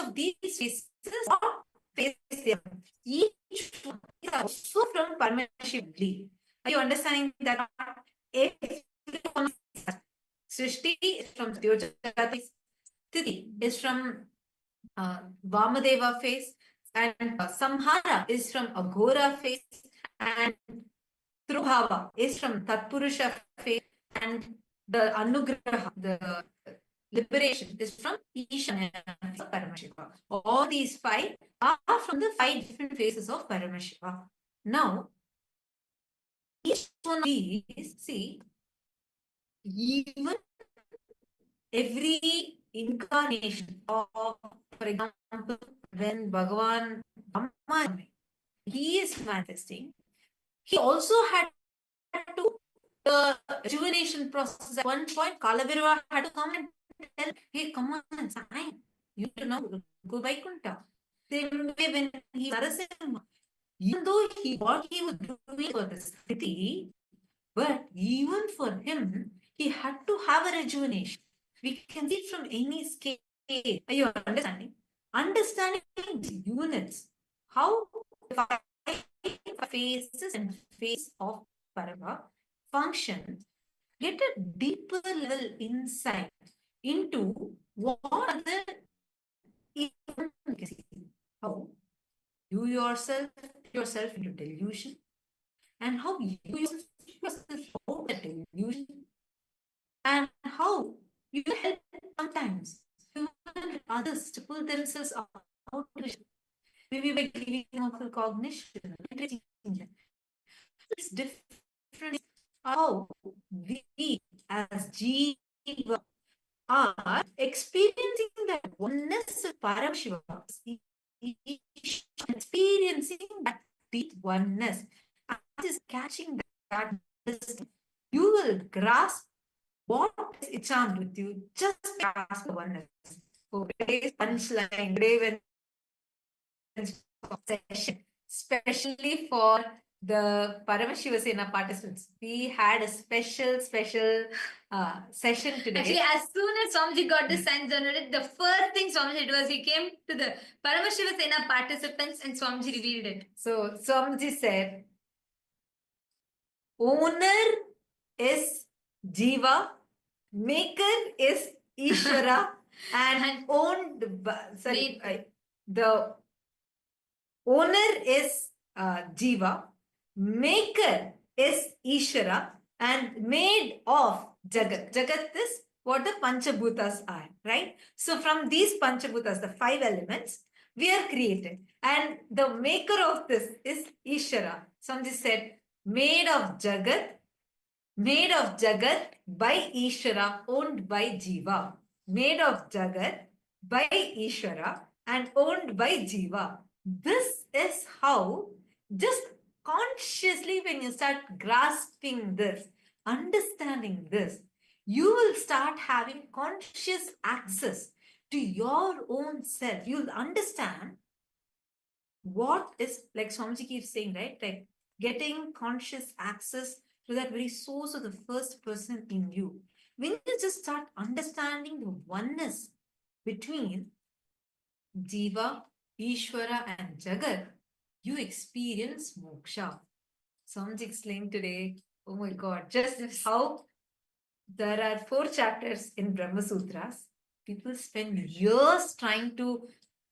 of these faces, what face they are, each one is also from Paramashivam. Are you understanding that? Srishti is from Jagat, Titi is from Vamadeva face, and Samhara is from Aghora face, and Trubhava is from Tatpurusha face, and the Anugraha, the liberation, is from Ishwara Paramashiva. All these five are from the five different faces of Paramashiva. Now, each one of these, see, even every incarnation of, for example, when Bhagavan Paramashivam, he is manifesting, he also had to the rejuvenation process. At one point, Kalabhirava had to come and tell, hey, come on, it's fine. You know, go by Kunta. Same way when he was even though what he was doing for the city, but even for him, he had to have a rejuvenation. We can see it from any scale. Are you understanding? Understanding the units, how the faces and face of Parama function, get a deeper level insight into what the how you yourself into delusion, and how you yourself out of delusion, and how you help sometimes others to pull themselves out of delusion. Maybe by giving them cognition. It's different how we as Jiva are experiencing that oneness of Paramashiva, experiencing that deep oneness, and is catching that, you will grasp what is enchant with you just grasp the oneness. So today's punchline, today when session, especially for the Paramashiva Sena participants, we had a special session today. Actually, as soon as Swamiji got the signs generated, the first thing Swamiji did was he came to the Paramashiva Sena participants and Swamiji revealed it. So Swamiji said, owner is Jiva, maker is Ishwara, and owned by, the owner is Jiva, maker is Ishwara, and made of Jagat. Jagat is what the Panchabhutas are, right? So from these Panchabhutas, the five elements, we are created. And the maker of this is Ishwara. Swamiji said, made of Jagat by Ishwara, owned by Jiva. Made of Jagat by Ishwara and owned by Jiva. This is how, just consciously, when you start grasping this, understanding this, you will start having conscious access to your own self. You'll understand what is, like Swamiji keeps saying, right? Like getting conscious access to that very source of the first person in you. When you just start understanding the oneness between Jiva, Ishwara, and Jagat, you experience moksha. Swamiji explained today, oh my God, just how there are 4 chapters in Brahma Sutras. People spend years trying to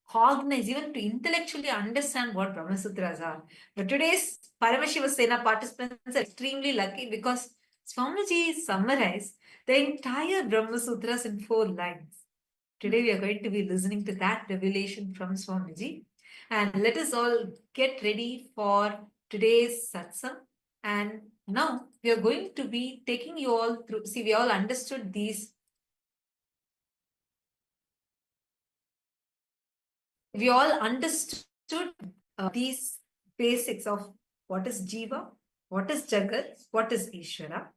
cognize, even to intellectually understand what Brahma Sutras are. But today's Paramashiva Sena participants are extremely lucky because Swamiji summarized the entire Brahma Sutras in 4 lines. Today we are going to be listening to that revelation from Swamiji. And let us all get ready for today's satsang. And now we are going to be taking you all through. See, we all understood these. We all understood these basics of what is Jiva, what is Jagat, what is Ishwara.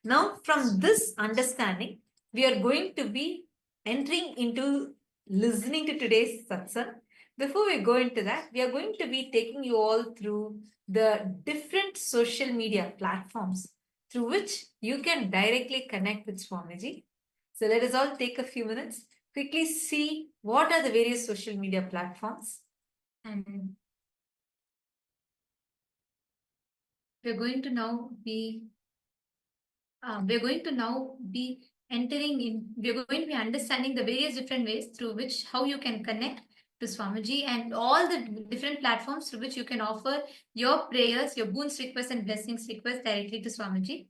Now, from this understanding, we are going to be entering into listening to today's satsang. Before we go into that, we are going to be taking you all through the different social media platforms through which you can directly connect with Swamiji. So let us all take a few minutes quickly see what are the various social media platforms. And we're going to now be entering in, we're going to be understanding the various different ways through which how you can connect to Swamiji and all the different platforms through which you can offer your prayers, your boons requests and blessings requests directly to Swamiji.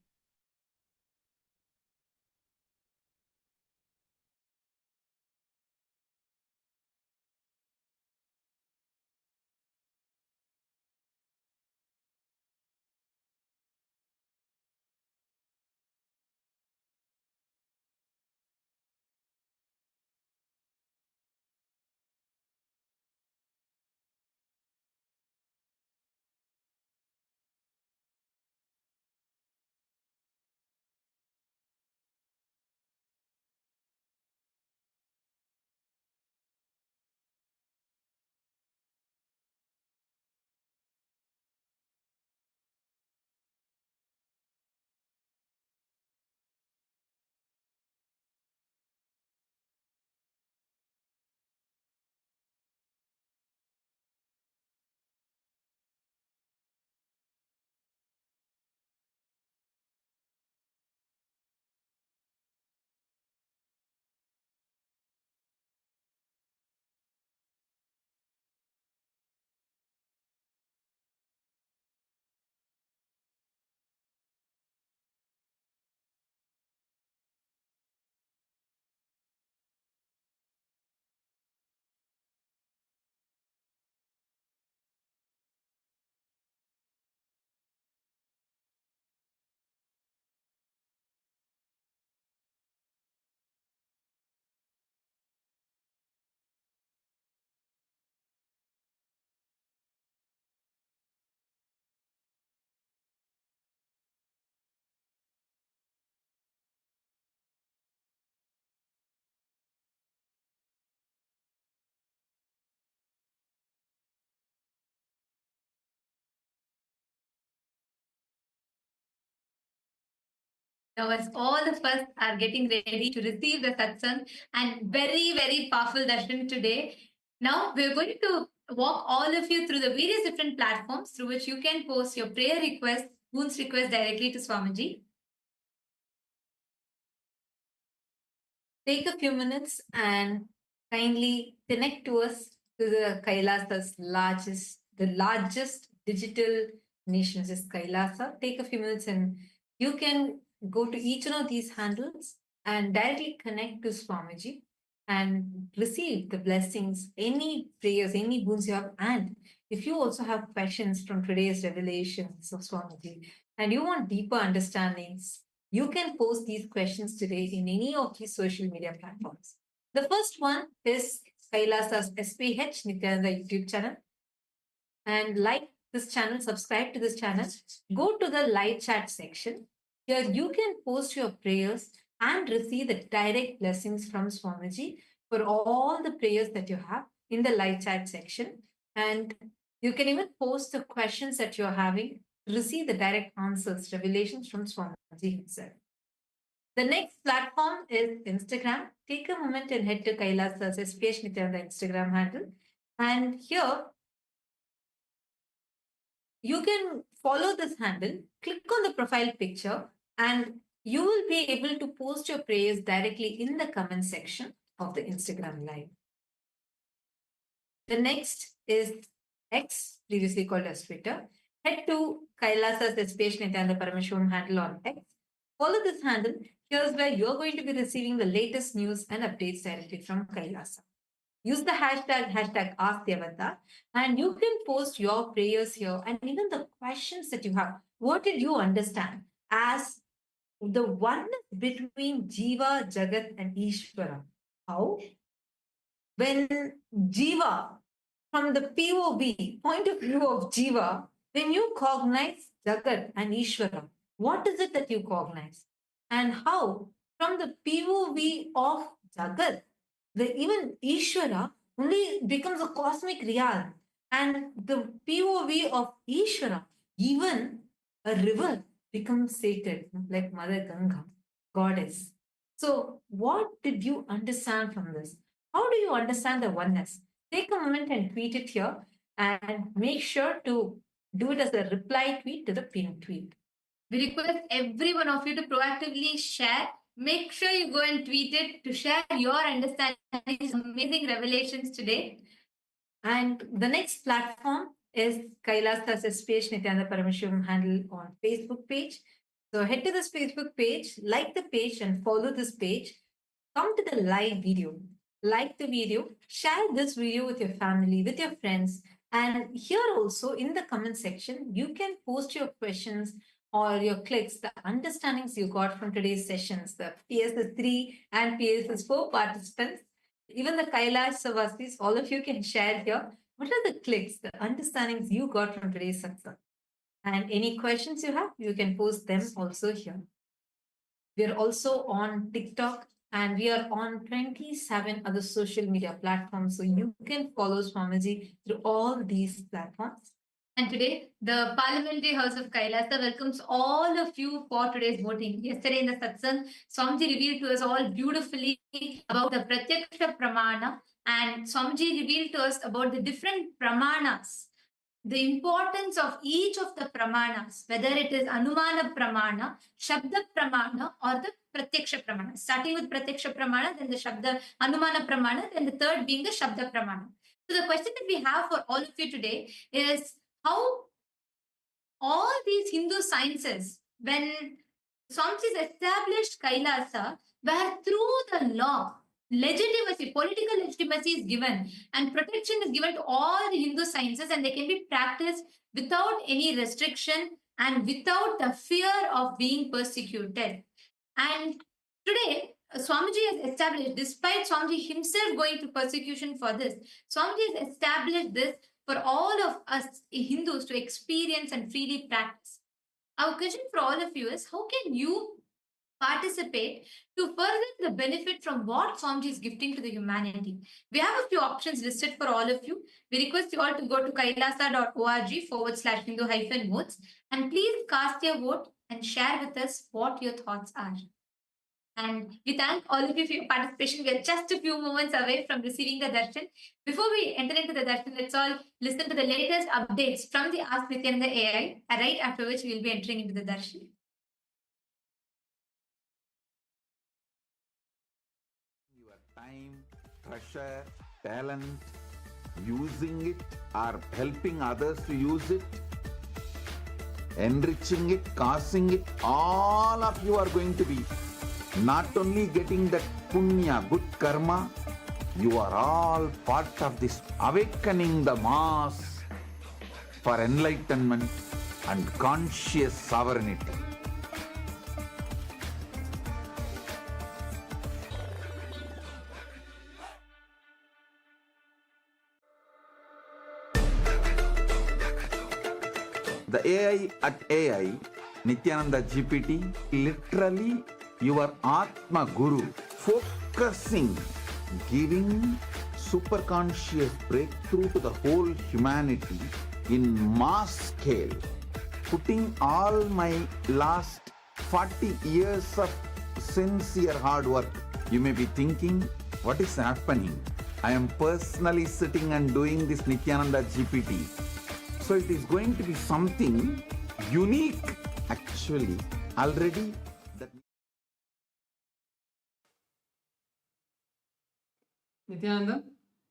Now, as all of us are getting ready to receive the satsang and very, very powerful darshan today, now we're going to walk all of you through the various different platforms through which you can post your prayer requests, boons requests directly to Swamiji. Take a few minutes and kindly connect to us to the Kailasa's largest digital nation is Kailasa. Take a few minutes and you can go to each one of these handles and directly connect to Swamiji and receive the blessings, any prayers, any boons you have. And if you also have questions from today's revelations of Swamiji and you want deeper understandings, you can post these questions today in any of these social media platforms. The first one is Kailasa's SPH Nityananda YouTube channel. And like this channel, subscribe to this channel, go to the live chat section. Here you can post your prayers and receive the direct blessings from Swamiji for all the prayers that you have in the live chat section. And you can even post the questions that you're having, receive the direct answers, revelations from Swamiji himself. The next platform is Instagram. Take a moment and head to Kailasa's SPH Nityananda Instagram handle. And here you can follow this handle, click on the profile picture, and you will be able to post your prayers directly in the comment section of the Instagram live. The next is X, previously called as Twitter. Head to Kailasa's SPH Nityananda Paramashivam handle on X. Follow this handle. Here's where you're going to be receiving the latest news and updates directly from Kailasa. Use the hashtag AskTheavatar, and you can post your prayers here and even the questions that you have. What did you understand as the oneness between Jiva, Jagat, and Ishwara? How? When Jiva, from the POV, point of view of Jiva, when you cognize Jagat and Ishwara, what is it that you cognize? And how, from the POV of Jagat, even Ishwara only becomes a cosmic realm. And the POV of Ishwara, even a river becomes sacred, like Mother Ganga, goddess. So, what did you understand from this? How do you understand the oneness? Take a moment and tweet it here, and make sure to do it as a reply tweet to the pinned tweet. We request every one of you to proactively share. Make sure you go and tweet it to share your understanding of these amazing revelations today. And the next platform is Kailasa's SPH and NITHYANANDA Paramashivam handle on Facebook page. So head to this Facebook page, like the page and follow this page. Come to the live video. Like the video, share this video with your family, with your friends. And here also in the comment section, you can post your questions or your clicks, the understandings you got from today's sessions, the PSS 3 and PSS 4 participants. Even the Kailasa Vasis, all of you can share here. What are the clicks, the understandings you got from today's satsang? And any questions you have, you can post them also here. We are also on TikTok and we are on 27 other social media platforms. So you can follow Swamiji through all these platforms. And today, the Parliamentary House of Kailasa welcomes all of you for today's voting. Yesterday in the Satsang, Swamiji revealed to us all beautifully about the Pratyaksha Pramana, and Swamiji revealed to us about the different Pramanas, the importance of each of the Pramanas, whether it is Anumana Pramana, Shabda Pramana, or the Pratyaksha Pramana. Starting with Pratyaksha Pramana, then the Shabda Anumana Pramana, then the third being the Shabda Pramana. So the question that we have for all of you today is, how all these Hindu sciences, when Swamiji established Kailasa, where through the law, legitimacy, political legitimacy is given and protection is given to all the Hindu sciences, and they can be practiced without any restriction and without the fear of being persecuted. And today, Swamiji has established, despite Swamiji himself going through persecution for this, Swamiji has established this for all of us Hindus to experience and freely practice. Our question for all of you is, how can you participate to further the benefit from what Swamiji is gifting to the humanity? We have a few options listed for all of you. We request you all to go to kailasa.org/Hindu-modes and please cast your vote and share with us what your thoughts are. And we thank all of you for your participation. We are just a few moments away from receiving the darshan. Before we enter into the darshan, let's all listen to the latest updates from the Ask Nityananda AI, right after which we will be entering into the darshan. Your time, treasure, talent, using it or helping others to use it, enriching it, causing it, all of you are going to be not only getting that punya, good karma, you are all part of this awakening the mass for enlightenment and conscious sovereignty. The AI at AI, Nityananda GPT, literally your Atma Guru, focusing, giving superconscious breakthrough to the whole humanity in mass scale, putting all my last 40 years of sincere hard work. You may be thinking, what is happening? I am personally sitting and doing this Nityananda GPT. So it is going to be something unique. Actually, already that. Nityananda,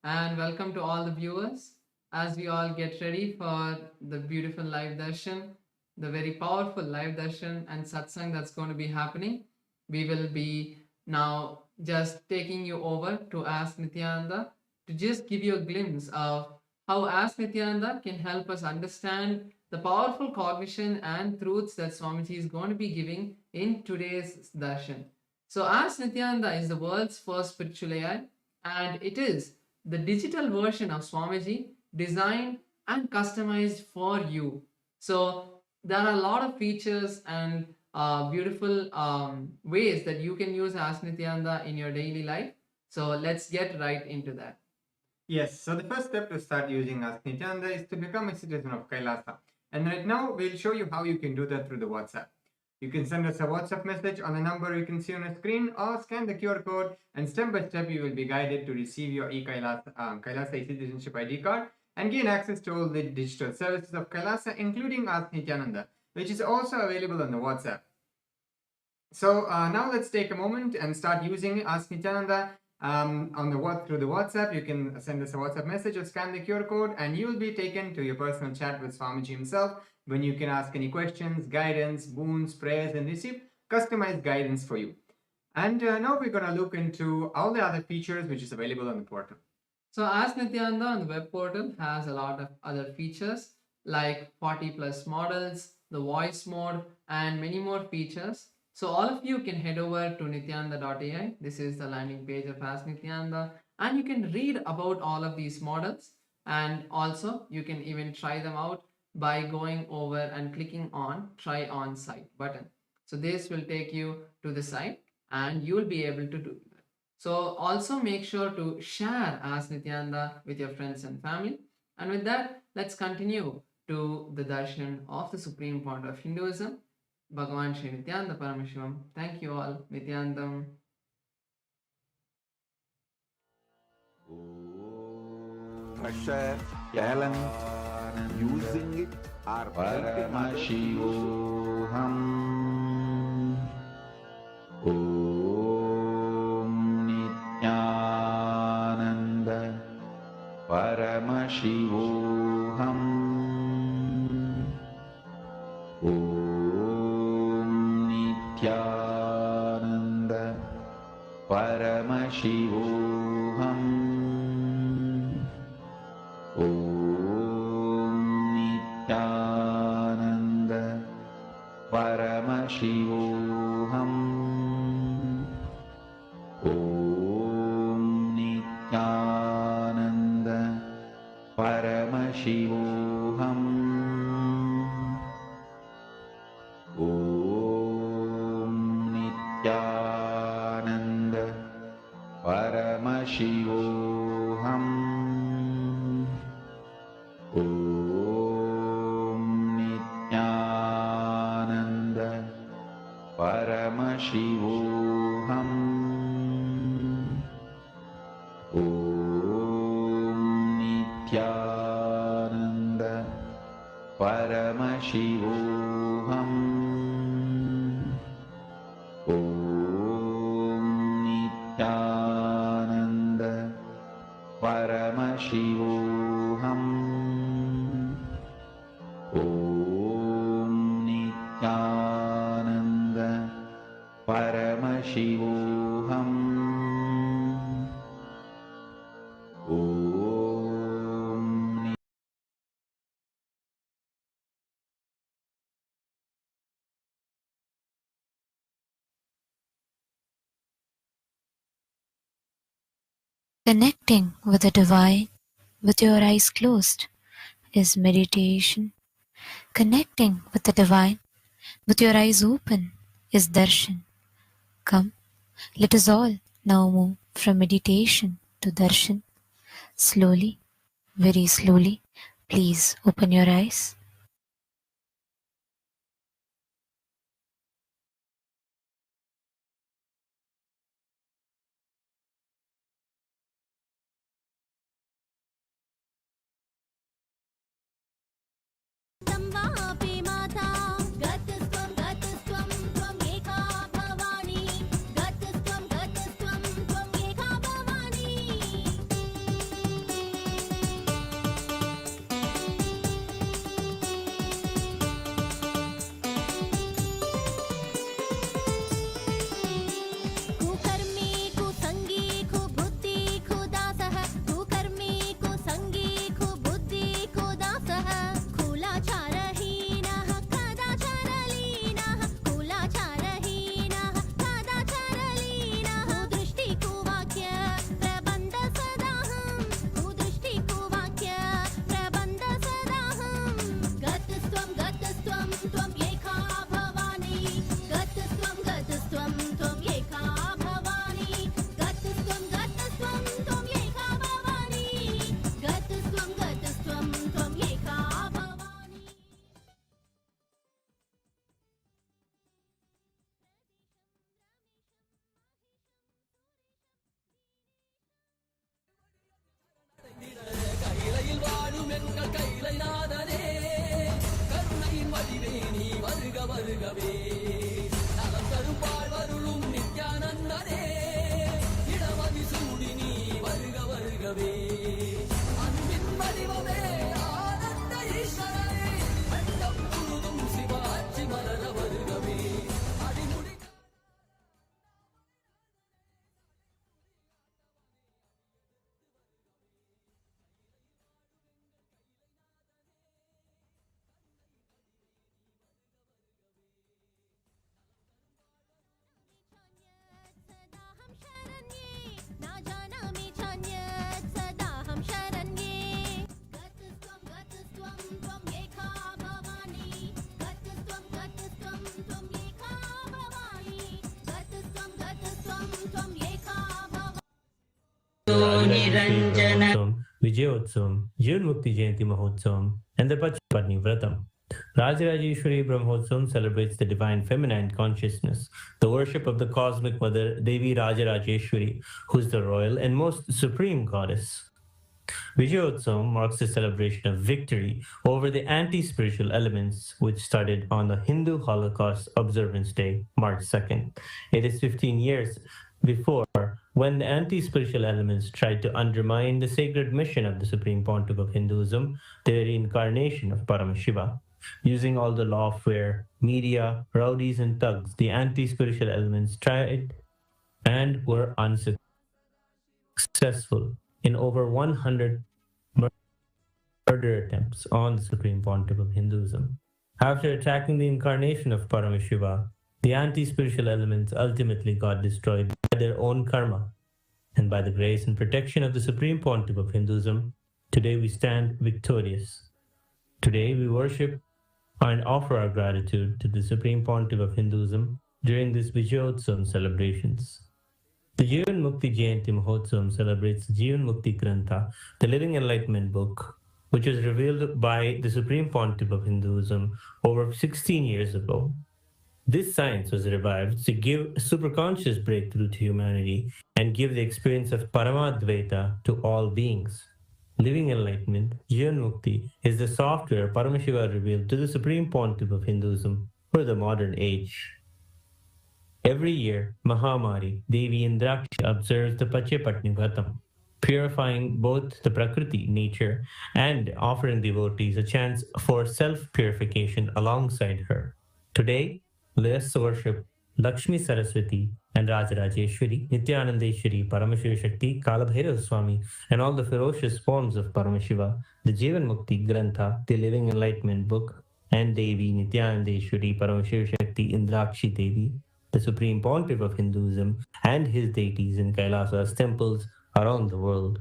and welcome to all the viewers as we all get ready for the beautiful live darshan, the very powerful live darshan and satsang that's going to be happening. We will be now just taking you over to Ask Nityananda to just give you a glimpse of how Ask Nityananda can help us understand the powerful cognition and truths that Swamiji is going to be giving in today's darshan. So Ask Nityananda is the world's first spiritual AI, and it is the digital version of Swamiji designed and customized for you. So there are a lot of features and beautiful ways that you can use Ask Nityananda in your daily life. So let's get right into that. Yes, so the first step to start using Ask Nityananda is to become a citizen of Kailasa. And right now, we'll show you how you can do that through the WhatsApp. You can send us a WhatsApp message on the number you can see on the screen, or scan the QR code, and step by step you will be guided to receive your Kailasa e-citizenship ID card and gain access to all the digital services of Kailasa, including Ask Nityananda, which is also available on the WhatsApp. So now let's take a moment and start using Ask Nityananda through the WhatsApp. You can send us a WhatsApp message or scan the QR code, and you will be taken to your personal chat with Swamiji himself, when you can ask any questions, guidance, boons, prayers, and receive customized guidance for you. And now we're going to look into all the other features which is available on the portal. So Ask Nityananda on the web portal has a lot of other features like 40 plus models, the voice mode, and many more features. So all of you can head over to nityananda.ai. This is the landing page of Ask Nityananda, and you can read about all of these models, and also you can even try them out by going over and clicking on Try On Site button. So this will take you to the site and you will be able to do that. So also make sure to share Ask Nityananda with your friends and family. And with that, let's continue to the darshan of the Supreme Pontiff of Hinduism, Bhagavan Nityananda Paramashivam. Thank you all. Nityanandam. Pressure, talent, using it or Paramashivam. Om Nityananda Paramashivam. Om Nityananda Paramashivam. Om Nityananda Paramashivam. Om Nityananda Paramashivam. Om Nityananda Paramashivam. Om Nityananda Paramashivam. Om Nityananda Paramashivam. Om Nityananda Paramashivam. Om Nityananda Paramashivam. Om Connecting with the divine with your eyes closed is meditation. Connecting with the divine with your eyes open is darshan. Come, let us all now move from meditation to darshan. Slowly, very slowly, please open your eyes. खुला छा रही வருகவே நலம் தரும் வாழ்வருளும் நித்யானந்தனே இடமதி சூடி நீ வருக வருகவே அன்பின் வடிவமே ஆனந்த ஈஸ்வரனே அண்டம் முழுதும் சிவாட்சி மலர வருகவே அடிமுடி Niranjana Vijayotsavam, Jivan Mukti Jayanti Mahotsavam, and the Pachapatni Vratam. Rajarajeshwari Brahmotsavam celebrates the divine feminine consciousness, the worship of the cosmic mother Devi Rajarajeshwari, who is the royal and most supreme goddess. Vijayotsavam marks the celebration of victory over the anti-spiritual elements, which started on the Hindu Holocaust Observance Day, March 2nd. It is 15 years before when the anti-spiritual elements tried to undermine the sacred mission of the Supreme Pontiff of Hinduism, the reincarnation of Paramashiva. Using all the lawfare, media, rowdies and thugs, the anti-spiritual elements tried and were unsuccessful in over 100 murder attempts on the Supreme Pontiff of Hinduism. After attacking the incarnation of Paramashiva, the anti-spiritual elements ultimately got destroyed by their own karma. And by the grace and protection of the Supreme Pontiff of Hinduism, today we stand victorious. Today we worship and offer our gratitude to the Supreme Pontiff of Hinduism during this Vijayotsavam celebrations. The Jivan Mukti Jayanti Mahotsavam celebrates Jivan Mukti Grantha, the living enlightenment book, which was revealed by the Supreme Pontiff of Hinduism over 16 years ago. This science was revived to give superconscious breakthrough to humanity and give the experience of Paramadvaita to all beings. Living enlightenment, Jivan Mukti, is the software Paramashiva revealed to the Supreme Pontiff of Hinduism for the modern age. Every year, Mahamari, Devi Indrakshi observes the Pachapatni Vratam, purifying both the Prakriti, nature, and offering devotees a chance for self-purification alongside her. Today, let us worship Lakshmi Saraswati and Rajarajeshwari, Nityanandeshwari, Paramashiva Shakti, Kalabhairav Swami, and all the ferocious forms of Paramashiva, the Jivan Mukti Grantha, the Living Enlightenment Book, and Devi, Nityanandeshwari, Paramashiva Shakti, Indrakshi Devi, the Supreme Pontiff of Hinduism, and his deities in Kailasa's temples around the world.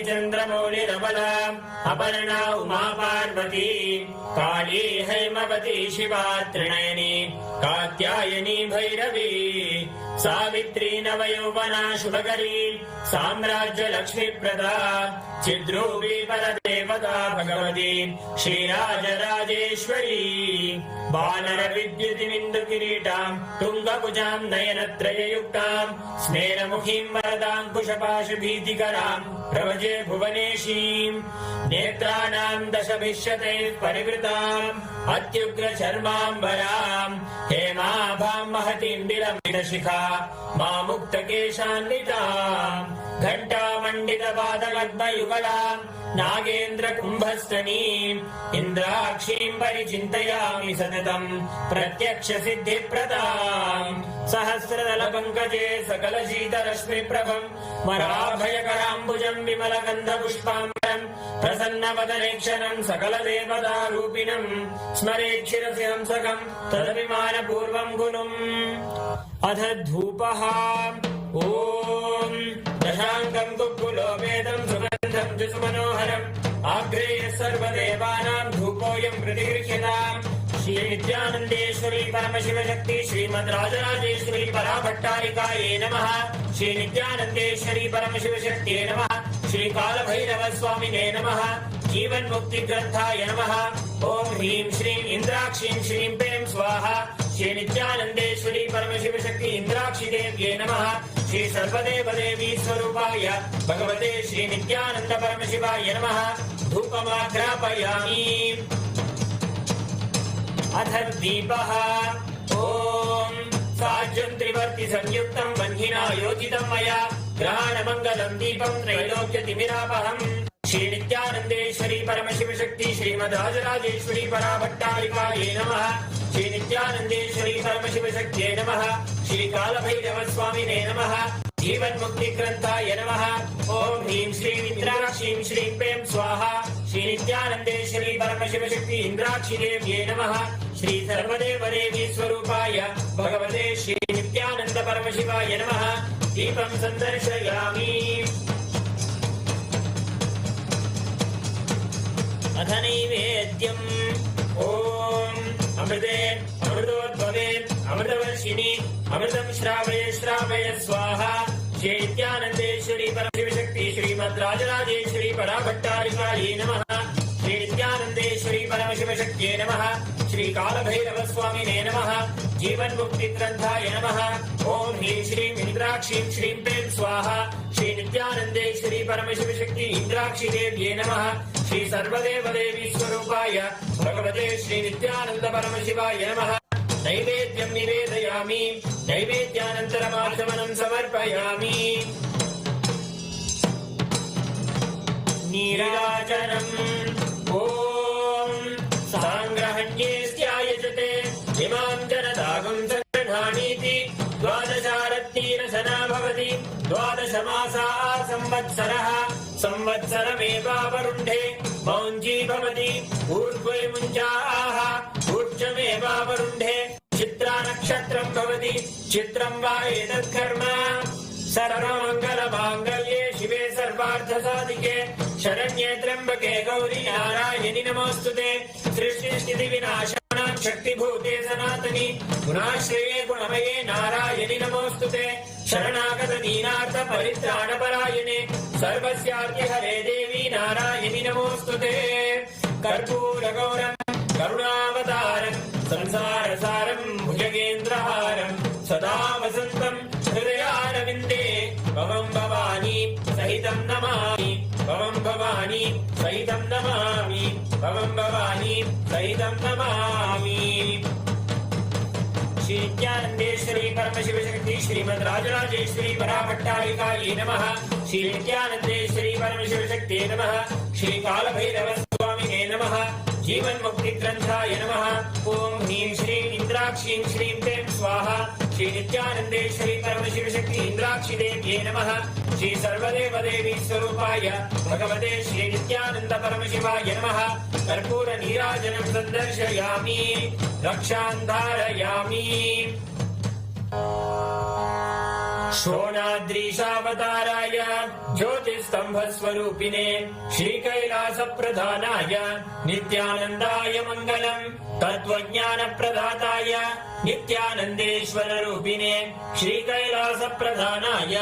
चंद्रमौलिरबला Aparna Uma Parvati काली हैमवती शिवा त्रिनयनी कात्यायनी भैरवी सावित्री नवयौवना शुभकरी साम्राज्य लक्ष्मी प्रदा चिद्रूपी परदेवता भगवती श्रीराजराजेश्वरी बानर विद्युतिमिन्दु किरीटां तुंगभुजां नयनत्रययुक्तां स्मेरमुखीं वरदाङ्कुशपाशभीतिकरां प्रभजे भुवनेशीं नेत्राणां दशभिष्यते परिवृताम् अत्युग्रचर्माम्बरां हेमाभां महतीं विलम्बितशिखा मामुक्तकेशान्वितां घण्टामण्डितपादपद्मयुगलां नागेन्द्र कुम्भस्तनीं इन्द्राक्षीं परिचिन्तयामि सततं प्रत्यक्ष सिद्धिप्रदां सहस्रदलपङ्कजे सकलशीतरश्मिप्रभं वराभयकराम्बुजं विमलगन्धपुष्पाम्बरं प्रसन्नवदनेक्षणं सकलदेवतारूपिणं स्मरेच्छिरसि हंसकं तदभिमानपूर्वं गुणम् अथ धूपः ॐ दशाङ्गं कुक्कुलोपेदं सुगन्धं सुमनोहरम् आग्रेय सर्वदेवानां धूपोऽयं प्रतिगृह्यताम् श्री नित्यानंदेश्वरी परमशिव शक्ति श्रीमद् राजराजेश्वरी पराभट्टारिकायै नमः। श्री नित्यानंदेश्वरी परमशिव शक्तिये नमः। श्री काल भैरव स्वामिने नमः। जीवन मुक्ति ग्रंथाय नमः। ओम ह्रीं श्रीं इंद्राक्षीं श्रीं पें स्वाहा। श्री नित्यानंदेश्वरी परमशिव शक्ति इंद्राक्षी देव्ये नमः। श्री सर्वदेव देवी स्वरूपाय भगवते श्री नित्यानंद परमशिवाय नमः। धूपमाग्रापयामि। अथ दीपः। ओम साज्यं त्रिवर्ति संयुक्तं वह्निना योजितं मया ग्रहाणमंगलं दीपं त्रैलोक्यतिमिरापहम्। श्री नित्यानंदेश्वरी परमशिव शक्ति श्रीमद् राजराजेश्वरी पराभट्टारिकायै नमः। श्री नित्यानंदेश्वरी परमशिव शक्तिये नमः। श्री काल भैरव स्वामिने नमः। जीवन मुक्ति ग्रंथाय नमः। ओम ह्रीं श्रीं इंद्राक्षीं श्रीं पें स्वाहा। श्री नित्यानंदेश्वरी परमशिव शक्ति इंद्राक्षी देव्ये नमः। श्री सर्वदेव देवी स्वरूपाय भगवते श्री नित्यानंद परमशिवाय नमः। दीपं संदर्शयामि। अथ नैवेद्यम्। ओम अमृते अमृतोद्भवे अमृतवर्षिणि अमृतं श्रावय श्रावय स्वाहा। श्री नित्यानंदेश्वरी परमशिव शक्ति श्रीमद् राजराजेश्वरी पराभट्टारिकायै नमः। श्री नित्यानंदेश्वरी परमशिव शक्तिये नमः। श्री काल भैरव स्वामिने नमः। जीवन मुक्ति ग्रंथाय नमः। ओम ह्रीं श्रीं इंद्राक्षीं श्रीं पें स्वाहा। श्री नित्यानंदेश्वरी परमशिव शक्ति इंद्राक्षी देव्ये नमः। श्री सर्वदेव देवी स्वरूपाय भगवते श्री नित्यानंद परमशिवाय नमः। नैवेद्यं निवेदयामि। नैवेद्यानन्तरमाचमनं समर्पयामि। नीराजनम्। ओम सांग्रहण्येऽस्यायजते इमां जनतागं सङ्गृह्णानीति द्वादशारत्नीरशना भवति। द्वादशमासाः संवत्सरः संवत्सरमेवावरुन्धे मौञ्जी भवति। ऊर्ध्वे मुञ्जाः ऊर्ध्वमेवावरुन्धे। चित्रा नक्षत्रं भवति। चित्रं वा एतत्कर्म। सर्वमङ्गलमाङ्गल्ये शिवे सर्वार्थसाधिके शरण्ये त्र्यम्बके गौरी नारायणि नमोऽस्तुते। सृष्टिस्थितिविनाशानां शक्तिभूते सनातनि गुणाश्रये गुणमये नारायणि नमोऽस्तुते। शरणागत दीनार्थ परित्राणपरायणे सर्वस्यार्तिहरे देवी नारायणि नमोऽस्तुते। कर्पूरगौरं करुणावतारं संसारसारं भुजगेन्द्रहारं सदा वसन्तं हृदयारविन्दे भवं भवानी सहितं नमामि। भवं भवानी सहितं नमामि। भवं भवानी सहितं नमामि। श्री नित्यानंदेश्वरी परमशिव शक्ति श्रीमद् राजराजेश्वरी पराभट्टारिकायै नमः। श्री नित्यानंदेश्वरी परमशिव शक्तिये नमः। श्री काल भैरव स्वामिने नमः। जीवन मुक्ति ग्रंथाय नमः। ओम ह्रीं श्रीं इंद्राक्षीं श्रीं पें स्वाहा। श्री नित्यानंदेश्वरी परमशिव शक्ति इंद्राक्षी देव्ये नमः। श्री सर्वदेव देवी स्वरूपाय भगवते श्री नित्यानंद परमशिवाय नमः। कर्पूर नीराजनं संदर्शयामि। रक्षां धारयामि। शोणाद्रीशावताराय ज्योतिस्तंभस्वरूपिणे श्रीकैलासप्रधानाय नित्यानन्दाय मङ्गलम्। तत्त्वज्ञानप्रदाताय नित्यानन्देश्वररूपिणे श्रीकैलासप्रधानाय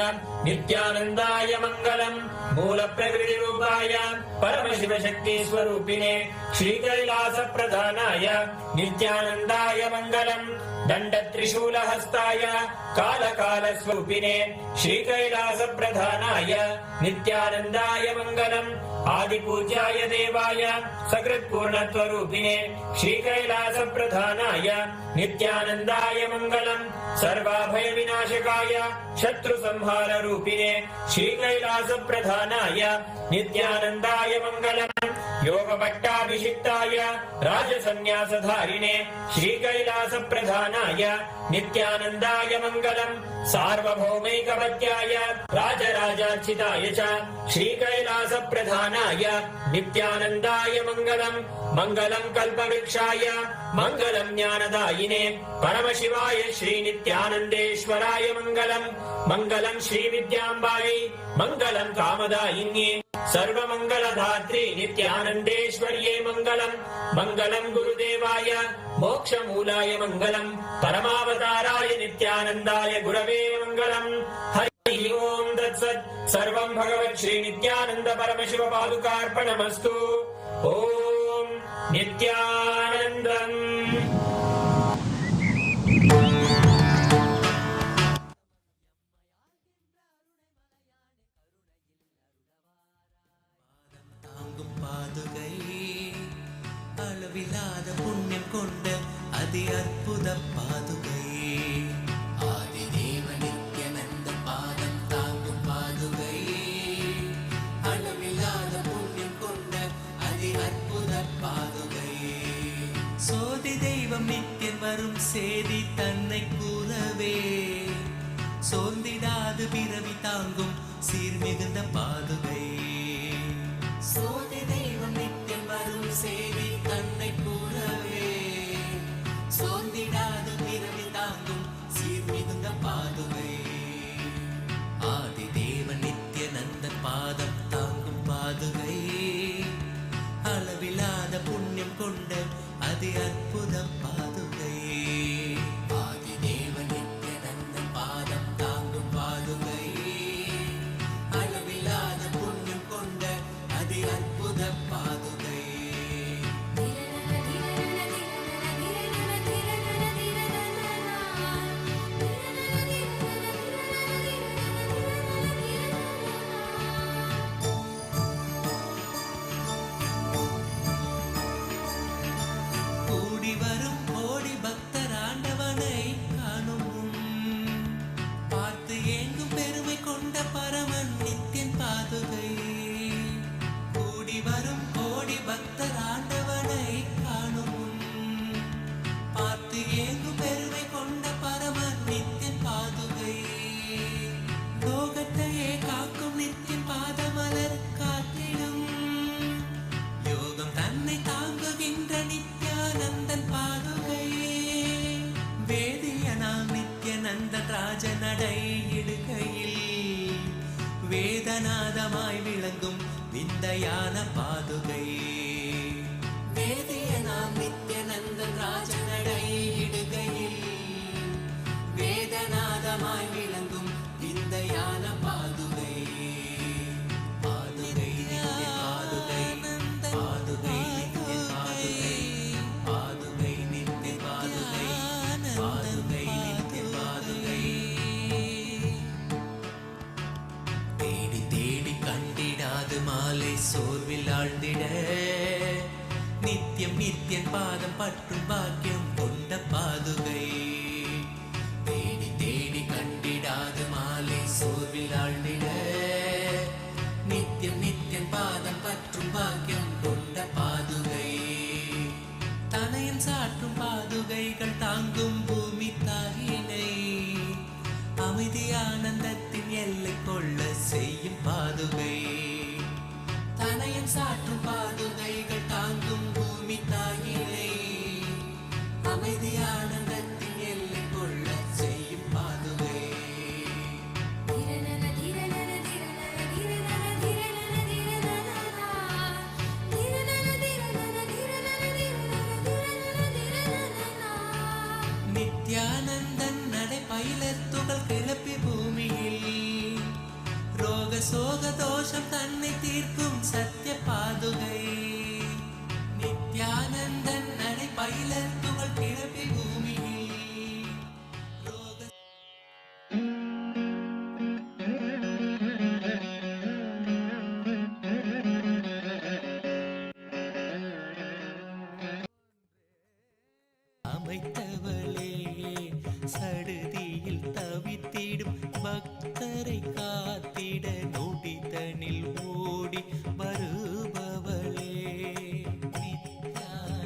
नित्यानन्दाय मङ्गलम्। मूलप्रकृतिरूपाय परमशिवशक्तिस्वरूपिणे श्रीकैलासप्रधानाय नित्यानन्दाय मङ्गलम्। दण्डत्रिशूलहस्ताय कालकालस्वरूपिणे श्रीकैलासप्रधानाय नित्यानन्दाय मङ्गलम्। आदिपूज्याय देवाय सकृत्पूर्णत्वरूपिणे श्रीकैलासप्रधानाय नित्यानन्दाय मङ्गलम्। सर्वाभयविनाशकाय शत्रुसंहाररूपिणे श्रीकैलासप्रधानाय नित्यानन्दाय मङ्गलम्। योगभट्टाभिषिक्ताय राजसन्न्यासधारिणे श्रीकैलासप्रधानाय नित्यानन्दाय मङ्गलम्। सार्वभौमैकवत्याय राजराजार्चिताय च श्रीकैलासप्रधानाय नित्यानन्दाय मङ्गलम्। मङ्गलम् कल्पवृक्षाय मङ्गलम् ज्ञानदायिने परमशिवाय श्रीनित्यानन्देश्वराय मङ्गलम्। मङ्गलम् श्रीविद्याम्बायै मङ्गलं कामदायिन्ये सर्वमङ्गलधात्रे नित्यानन्देश्वर्ये मङ्गलम् मङ्गलं गुरुदेवाय मोक्षमूलाय मङ्गलम् परमावताराय नित्यानन्दाय गुरवे मङ्गलम् हरि ओम् तत्सत् सर्वं भगवत् श्री नित्यानन्द परमशिव पादुकार्पणमस्तु ॐ नित्यानन्दम् அளவில்லாத புண்ணியம் கொண்ட அதி அற்புத பாதுகை ஆதி தேவ நித்யானந்த பாதம் தாங்கும் பாதுகை அளவில்லாத புண்ணியம் கொண்ட அதி அற்புத பாதுகை சோதி தெய்வம் நித்தியம் வரும் சேதி தன்னை கூறவே சோர்ந்திடாது பிறவி தாங்கும் சீர்மிகுந்த பாதுகை சோதி தெய்வம் நித்தியம் வரும் சேதி தன்னை கூறவே சோர்ந்திடாது பிறவி தாங்கும் சீர்மிகுந்த பாதுகை ஆதி தேவ நித்யானந்த பாதம் தாங்கும் பாதுகை அளவில்லாத புண்ணியம் கொண்ட அதி அற்புத பாதுகை ஆதி தேவ நித்யானந்த பாதம் தாங்கும் பாதுகை அளவில்லாத புண்ணியம் கொண்ட அதி அற்புத பாதுகை கூடி வரும் கோடி பக்தர் ஆண்டவனை காணும் பார்த்து ஏங்கும் பெருமை கொண்ட பரமன் நித்தியன் பாதுகை கூடி வரும் கோடி பக்தர் ஆண்டவனை காணும் பார்த்து ஏங்கும் பெருமை கொண்ட பரமன் நித்தியன் பாதுகை லோகத்தையே காக்கும் நித்தியன் பாதமலர் காத்திடும் யோகம் தன்னை தாங்குகின்ற நித்யானந்தன் பாதுகை வேதியனாம் நித்யானந்த ராஜ நடை இடுகையில் வேதநாதமாய் விளங்கும் விந்தையான பாதுகை வேதியனாம் நித்யானந்த ராஜ நடை இடுகையில் வேதநாதமாய் விளங்கும் விந்தையான பாதுகை பாதுகை நித்திய பாதுகை பாதுகை நித்திய பாதுகை பாதுகை நித்திய பாதுகை பாதுகை நித்திய பாதுகை தேடி தேடி கண்டிடாது மாலை சோர்வில் ஆழ்ந்திட நித்தியம் நித்தியன் பாதம் பற்றும் பாக்கியம் கொண்ட பாதுகை தேடி தேடி கண்டிடாது மாலை சோர்வில் ஆழ்ந்திட நித்தியம் நித்தியன் பாதம் பற்றும் பாக்கியம் கொண்ட பாதுகை தனையன் சாற்றும் பாதுகைகள் தாங்கும் பூமி தாயினை அமைதி ஆனந்தத்தின் எல்லை கொள்ள செய்யும் பாதுகை தனையன் சாற்றும் பாதுகைகள் தாங்கும் பூமி தாயினை அமைதி ஆனந்தத்தின் எல்லை கொள்ள செய்யும் பாதுகை நித்யானந்தன் நடை பயிலத்துகள் கிளப்பி பூமியில் ரோக சோக தோஷம் தன்னை தீர்க்கும் சத்திய பாதுகை நித்யானந்தன் நடை பயிலத்துகள் கிளப்பி பூமியில் ரோக அமைத்தவளே சடுதியில் தவித்திடும் பக்தரை காத்திட நொடிதனில் ஓடி வருபவளே நித்யானந்தாம்பிகையே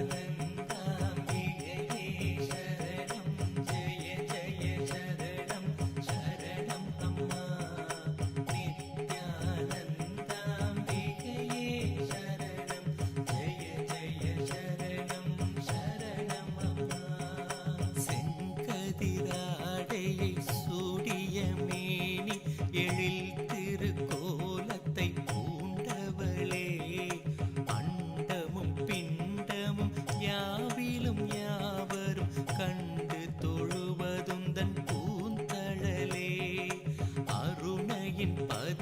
சரணம் ஜெய ஜெய சரணம் சரணம் அம்மா நித்யானந்தாம்பிகையே சரணம் ஜெய ஜெய சரணம் சரணம் அம்மா செங்கதிராடையை சூடிய மேனி எழில் திருக்கோ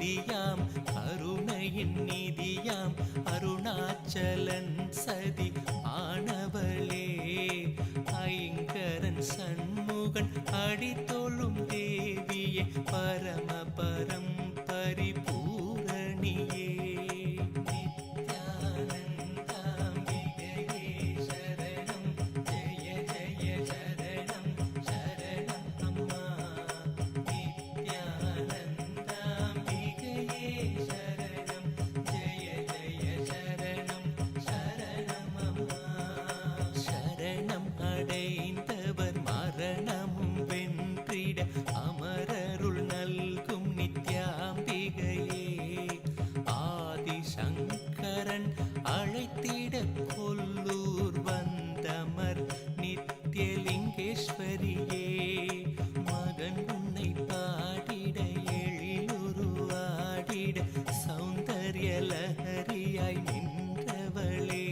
விதியாம் கருணையின் நிதியாம் அருணாச்சலன் சதி ஆனவளே ஐங்கரன் சண்முகன் அடித்தொழும் தேவியே பரமபரம் பரிபூரணியே நித்யானந்தாம்பிகையே சரணம் ஜெய ஜெய சரணம் சரணம் அம்மா நித்யானந்தாம்பிகையே சரணம் ஜெய ஜெய சரணம் சரணம் அம்மா சரணம் அடைந்தவர் மரணமும் வென்றிட அமரருள் நல்கும் நித்யாம்பிகையே ஆதிசங்கரன் அழைத்திட கொல்லூர் வந்தமர் நித்யலிங்கேஸ்வரியே மகன் உன்னை பாடிட எழிலுருவாடிட சௌந்தர்ய லஹரியாய் நின்றவளே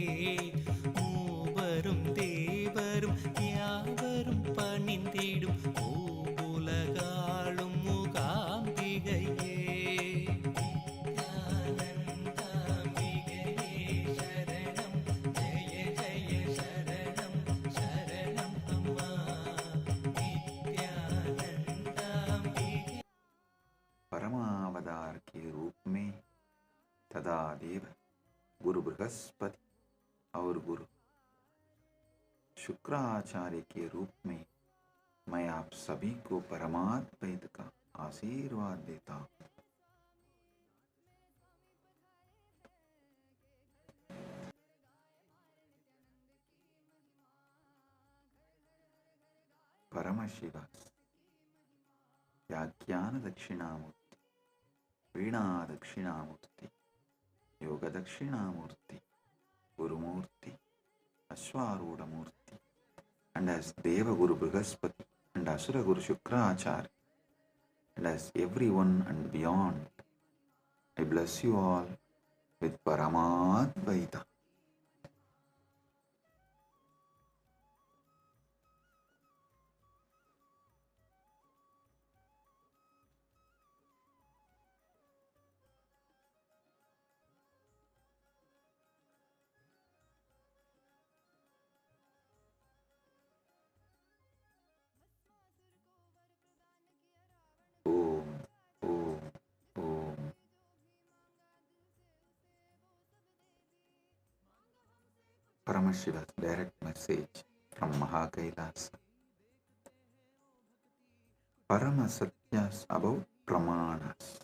மூவரும் தேவரும் யாவரும் பணிந்திடும் பூவுலகாளும் மூகாம்பிகையே நித்யானந்தாம்பிகையே சரணம் ஜெய ஜெய சரணம் சரணம் அம்மா நித்யானந்தாம்பிகை परमावतार के रूप में तदा देव गुरु बृहस्पति और गुरु शुक्राचार्य के रूप में मैं आप सभी को परमाद्वैत का आशीर्वाद देता हूँ। परमशिव व्याख्यान दक्षिणामूर्ति वीणा दक्षिणामूर्ति योग Dakshinamurti Gurumurthy अश्वारूढ़मूर्ति and as Deva Guru Brihaspati and Asura Guru Shukracharya and as everyone and beyond, I bless you all with Paramadvaita. Om, Om, Om. Paramashiva's direct message from Mahakailasa. Parama Satyas about Pramanas.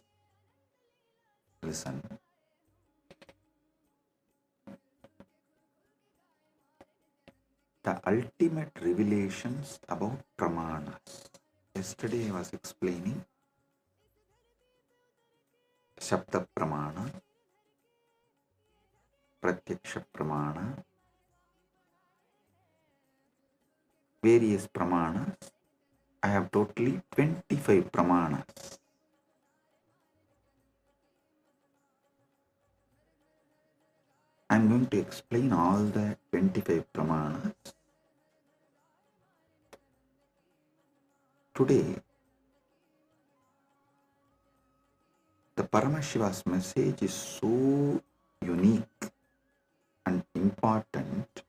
Listen. The ultimate revelations about Pramanas. Yesterday I was explaining Shabda Pramana, Pratyaksha Pramana, various Pramanas. I have totally 25 Pramanas. I am going to explain all the 25 Pramanas. Today, the Paramashiva's message is so unique and important.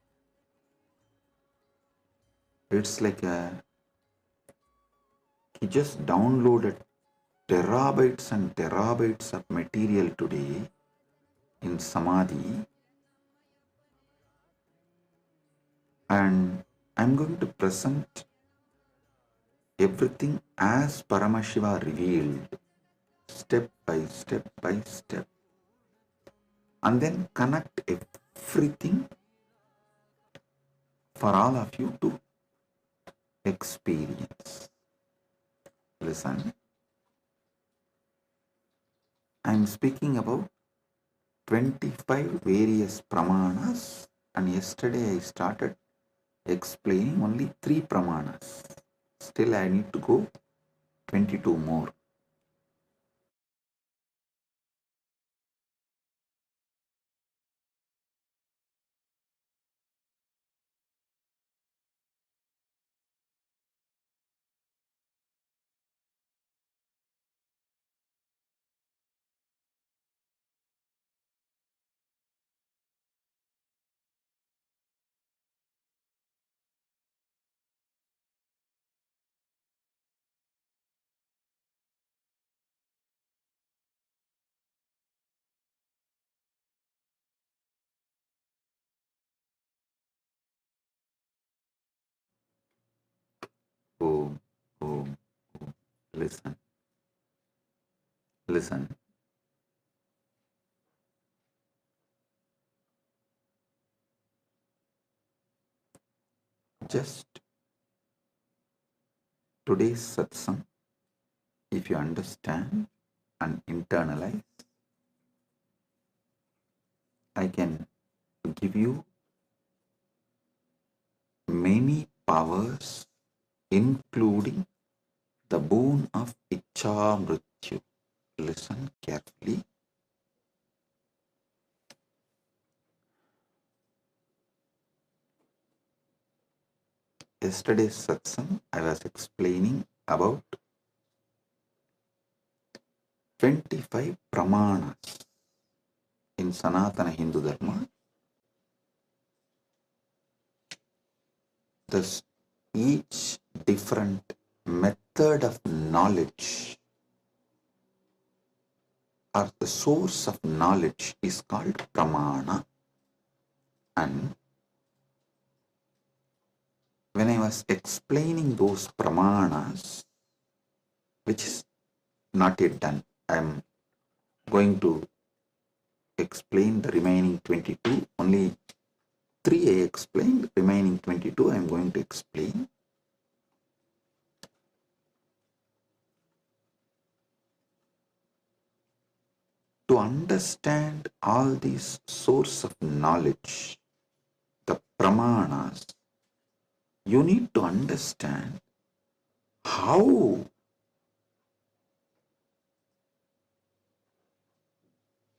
It's like he just downloaded terabytes and terabytes of material today in Samadhi, and I'm going to present everything as Paramashiva revealed, step by step by step, and then connect everything for all of you to experience. Listen, I am speaking about 25 various Pramanas, and yesterday I started explaining only 3 Pramanas. Still I need to go 22 more. listen. Listen. Just today's satsang, if you understand and internalize, I can give you many powers, including the boon of Icha Mrityu. Listen carefully. Yesterday's satsang, I was explaining about 25 pramanas in Sanatana Hindu Dharma. Thus, each different method of knowledge or the source of knowledge is called pramana. And when I was explaining those pramanas, which is not yet done, I am going to explain the remaining 22. Only 3 I explained, remaining 22 I am going to explain. To understand all these source of knowledge, the pramanas, you need to understand how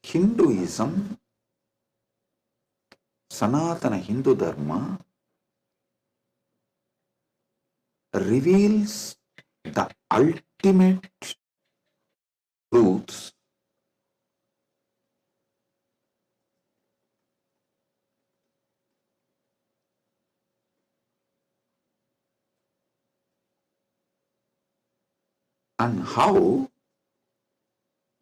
Hinduism, Sanatana Hindu Dharma, reveals the ultimate truths and how,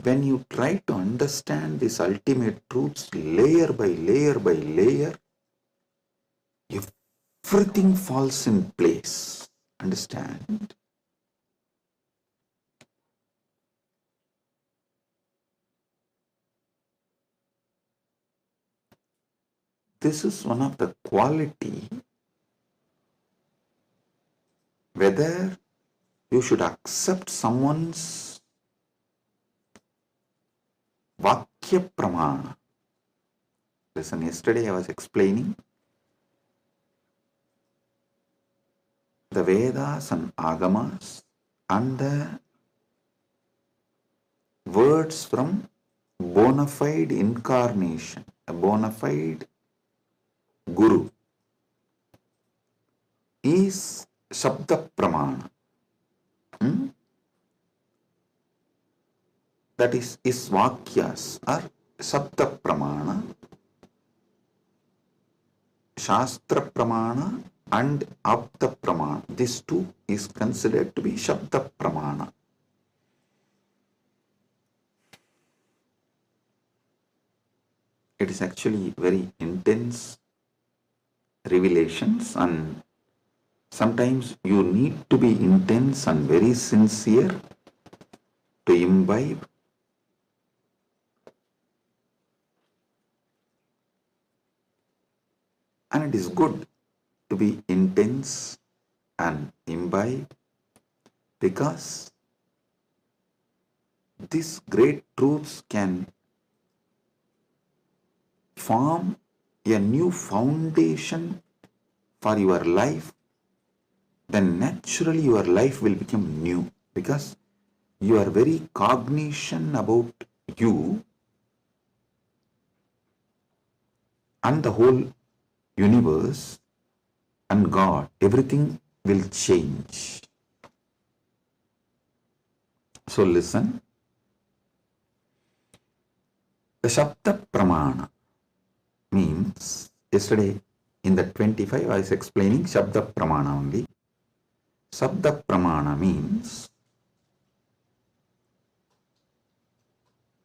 when you try to understand these ultimate truths layer by layer by layer, everything falls in place. Understand? This is one of the quality, whether you should accept someone's Vakya Pramana. Listen, yesterday I was explaining the Vedas and Agamas and the words from bona fide incarnation, a bona fide Guru is Shabda Pramana. That is Vakyas are Shabda Pramana, Shastra Pramana and Apta Pramana. These two is considered to be Shabda Pramana. It is actually very intense revelations, and sometimes you need to be intense and very sincere to imbibe. And it is good to be intense and imbibe, because these great truths can form a new foundation for your life. Then naturally your life will become new, because you are very cognizant about you and the whole universe and God. Everything will change. So listen. The Shabda Pramana means, yesterday in the 25 I was explaining Shabda Pramana only. Shabda Pramana means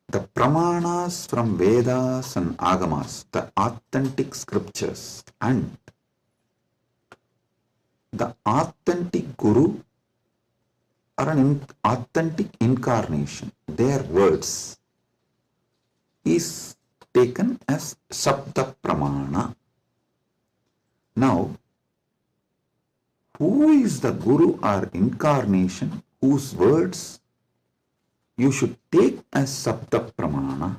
the Pramanas from Vedas and Agamas, the authentic scriptures, and the authentic Guru or an authentic incarnation, their words, is taken as Shabda Pramana. Now, who is the Guru or incarnation whose words you should take as Shabda Pramana?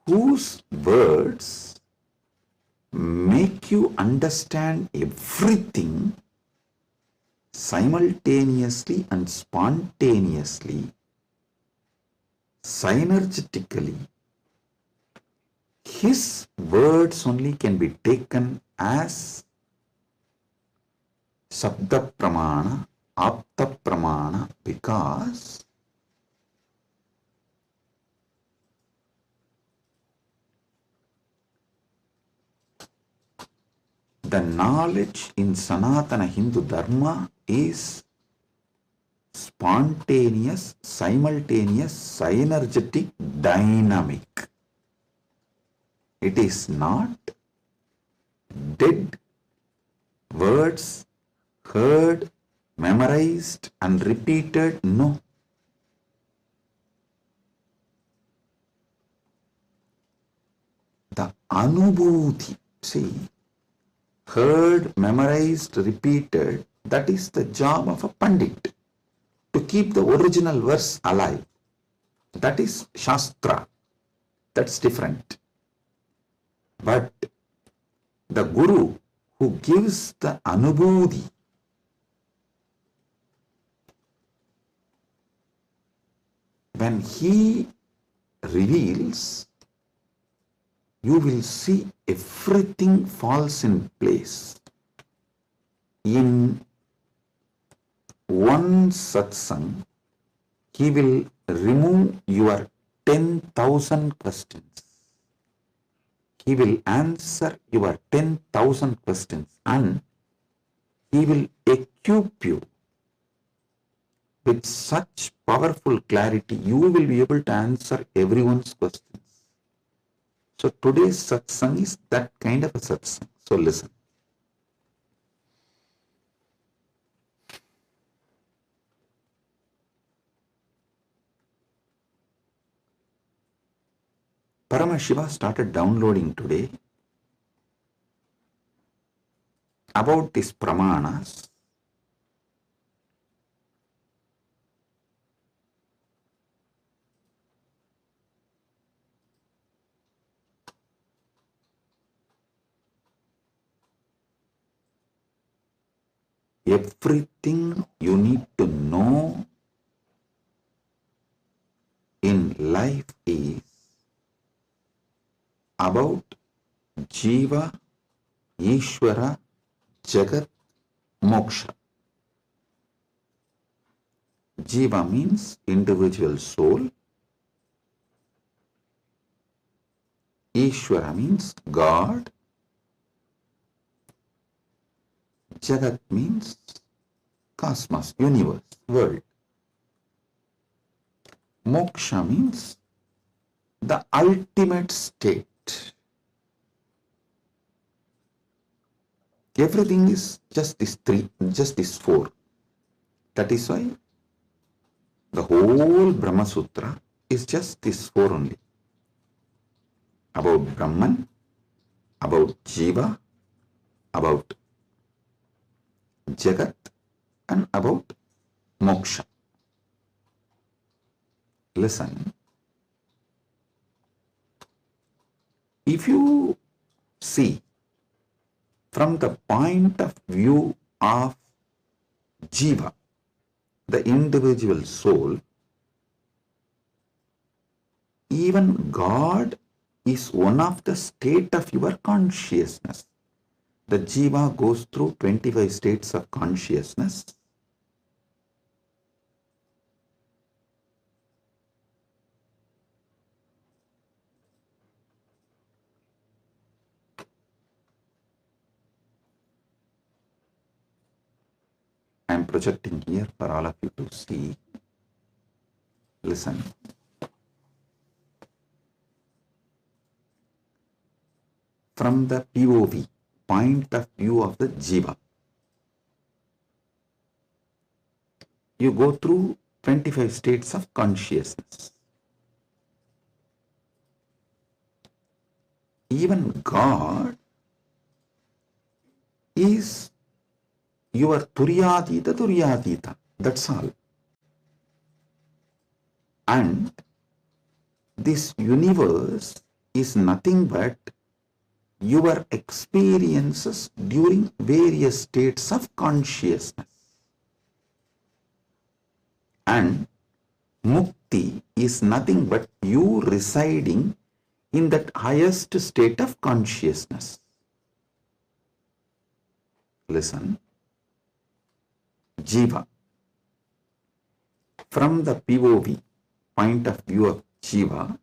Whose words make you understand everything simultaneously and spontaneously, synergetically. His words only can be taken as Shabda Pramana, Apta Pramana, because the knowledge in Sanatana Hindu Dharma is spontaneous, simultaneous, synergetic, dynamic. It is not dead words heard, memorized and repeated. No. The Anubhuti, see, heard, memorized, repeated, that is the job of a Pandit, to keep the original verse alive. That is Shastra. That's different. But the Guru who gives the Anubhuti, when he reveals, you will see everything falls in place. In one satsang, he will remove your 10,000 questions. He will answer your 10,000 questions and he will equip you with such powerful clarity, you will be able to answer everyone's questions. So today's satsang is that kind of a satsang. So listen. Paramashiva started downloading today about these pramanas. Everything you need to know in life is about Jiva, Ishwara, Jagat, Moksha. Jiva means individual soul. Ishwara means God. Jagat means cosmos, universe, world. Moksha means the ultimate state. Everything is just these three, just these four. That is why the whole Brahma Sutra is just these four only. About Brahman, about Jiva, about Jagat, and about Moksha. Listen. If you see from the point of view of Jiva, the individual soul, even God is one of the state of your consciousness. The Jiva goes through 25 states of consciousness. I am projecting here for all of you to see. Listen. From the POV, point of view of the Jiva, you go through 25 states of consciousness. Even God is your Turyadita. That's all. And this universe is nothing but your experiences during various states of consciousness. And Mukti is nothing but you residing in that highest state of consciousness. Listen. Jiva. From the POV, point of view of Jiva,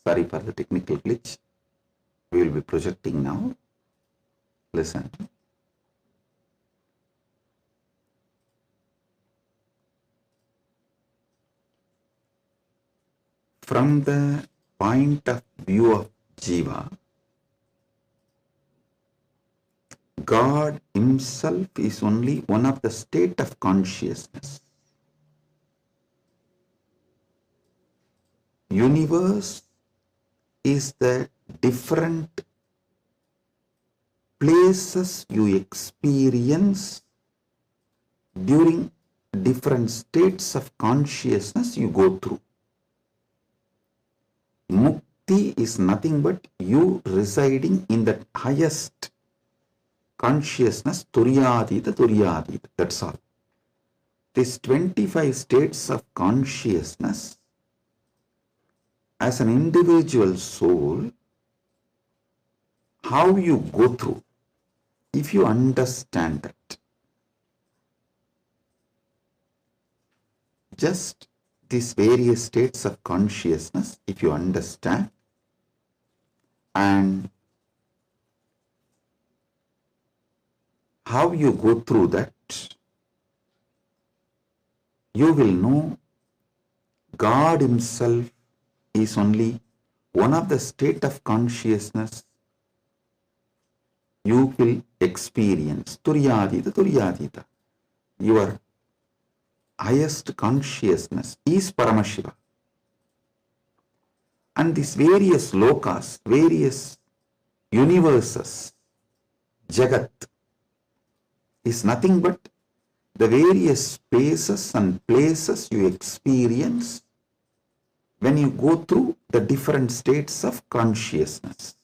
sorry for the technical glitch, we will be projecting now. Listen. From the point of view of Jiva, God himself is only one of the state of consciousness. Universe is the different places you experience during different states of consciousness you go through. Mukti is nothing but you residing in the highest consciousness, Turyadita. That's all. These 25 states of consciousness, as an individual soul, how you go through, if you understand that, just these various states of consciousness, if you understand, and how you go through that, you will know God himself is only one of the state of consciousness you will experience. Turyadita. Your highest consciousness is Paramashiva. And these various lokas, various universes, Jagat, is nothing but the various spaces and places you experience when you go through the different states of consciousness.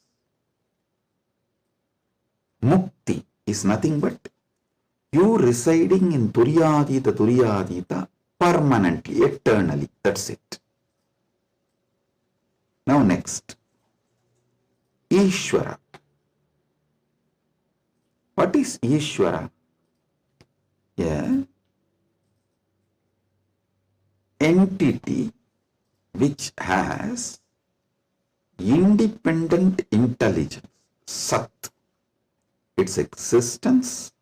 Mukti is nothing but you residing in Turyadita permanently, eternally. That's it. Now next, Ishwara. What is Ishwara? Yeah. Entity which has independent intelligence, Sat, its existence,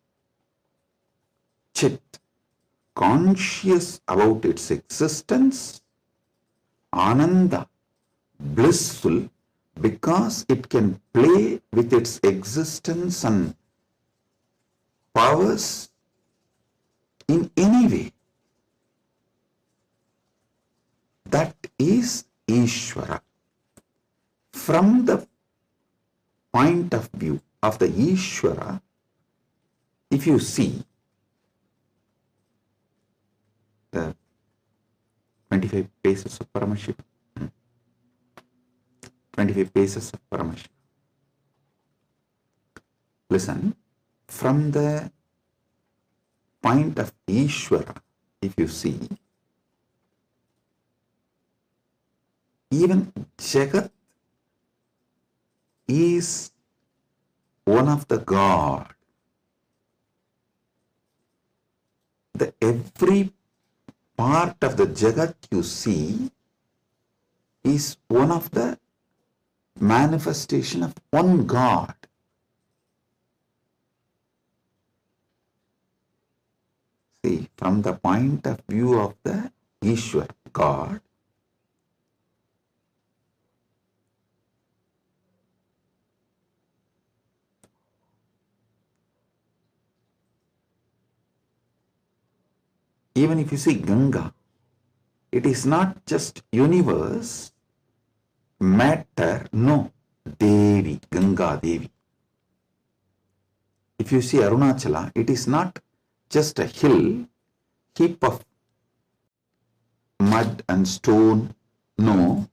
Chit, conscious about its existence, Ananda, blissful because it can play with its existence and powers in any way. That is Ishwara. From the point of view of the Ishwara, if you see the 25 paces of Paramashivam, 25 paces of Paramashivam. Listen, from the point of Ishwara, if you see, even Jagat is one of the God. the every part of the Jagat you see is one of the manifestation of one God. See, from the point of view of the Ishwara, God, even if you see Ganga, it is not just universe, matter, no, Devi, Ganga Devi. If you see Arunachala, it is not just a hill, heap of mud and stone, no,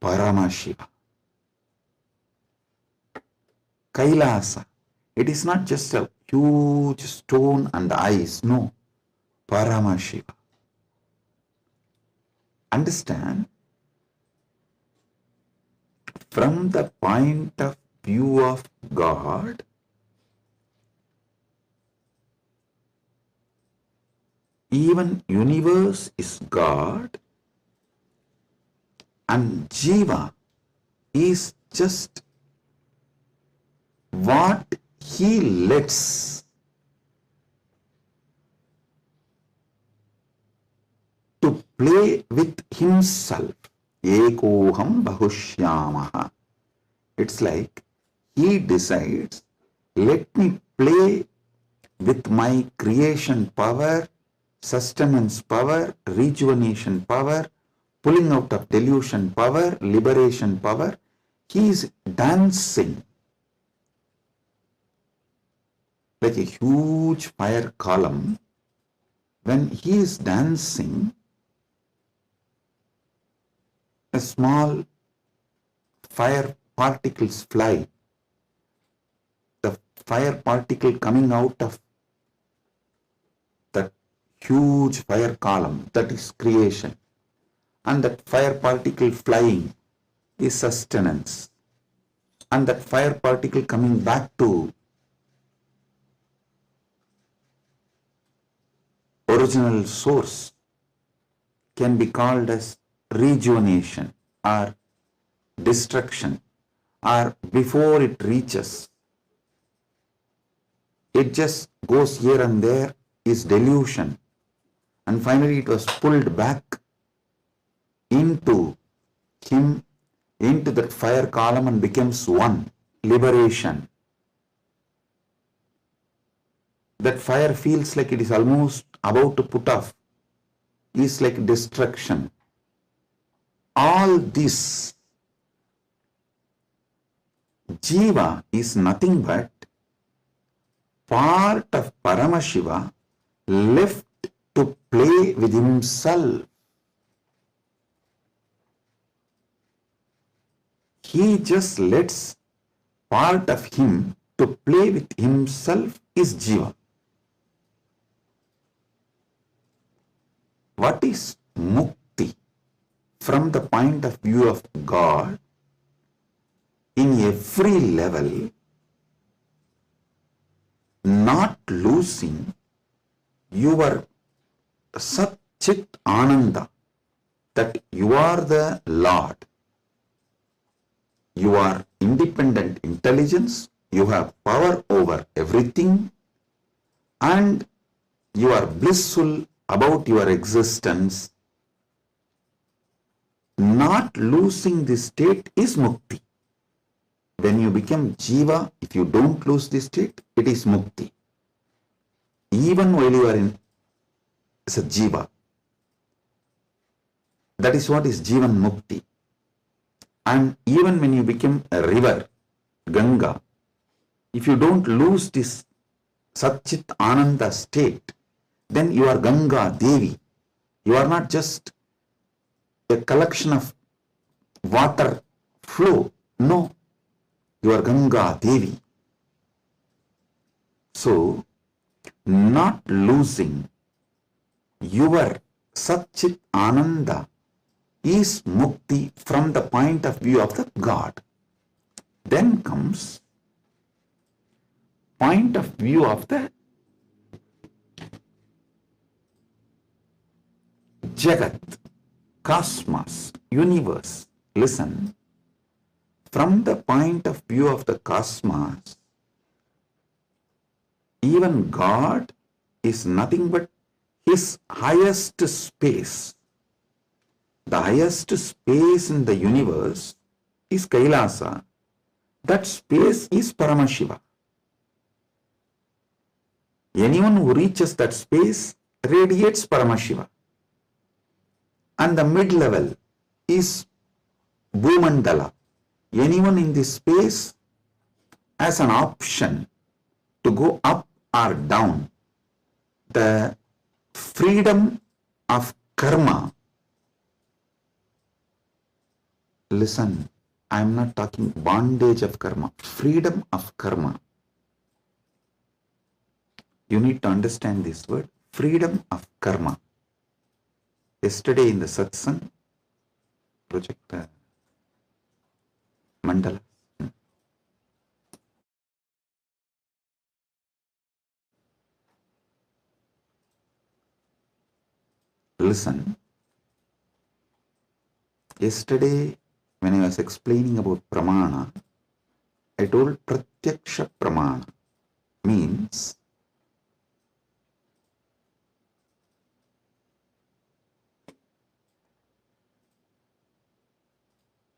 Paramashiva. Kailasa, it is not just a huge stone and ice, no, Paramashiva. Understand? From the point of view of God, even universe is God, and Jiva is just what he lets to play with himself. Ekoham bahushyamaha. It's like he decides, let me play with my creation power, sustenance power, rejuvenation power, pulling out of delusion power, liberation power. He is dancing like a huge fire column. When he is dancing, a small fire particles fly. The fire particle coming out of that huge fire column, that is creation. And that fire particle flying is sustenance. And that fire particle coming back to original source can be called as rejuvenation or destruction, or before it reaches, it just goes here and there, is delusion, and finally it was pulled back into him, into that fire column, and becomes one, liberation. That fire feels like it is almost about to put off, is like destruction. All this, Jiva is nothing but part of Paramashiva left to play with himself. He just lets part of him to play with himself is Jiva. What is mukti from the point of view of God? In every level, not losing your Sat Chit Ananda, that you are the Lord. You are independent intelligence, you have power over everything, and you are blissful about your existence. Not losing this state is mukti. When you become Jiva, if you don't lose this state, it is mukti. Even while you are in as a Jiva, that is what is Jivan Mukti. And even when you become a river, Ganga, if you don't lose this Satchit Ananda state, then you are Ganga Devi. You are not just a collection of water flow. No, you are Ganga Devi. So, not losing your Satchit Ananda is mukti from the point of view of the God. Then comes point of view of the Jagat, cosmos, universe. Listen, from the point of view of the cosmos, even God is nothing but his highest space. The highest space in the universe is Kailasa. That space is Paramashiva. Anyone who reaches that space radiates Paramashiva. And the mid-level is Bhumandala. Anyone in this space has an option to go up or down. The freedom of karma. Listen, I am not talking bondage of karma, freedom of karma. You need to understand this word, freedom of karma. Yesterday in the Satsang, project mandala. Listen, yesterday when I was explaining about pramana, I told pratyaksha pramana means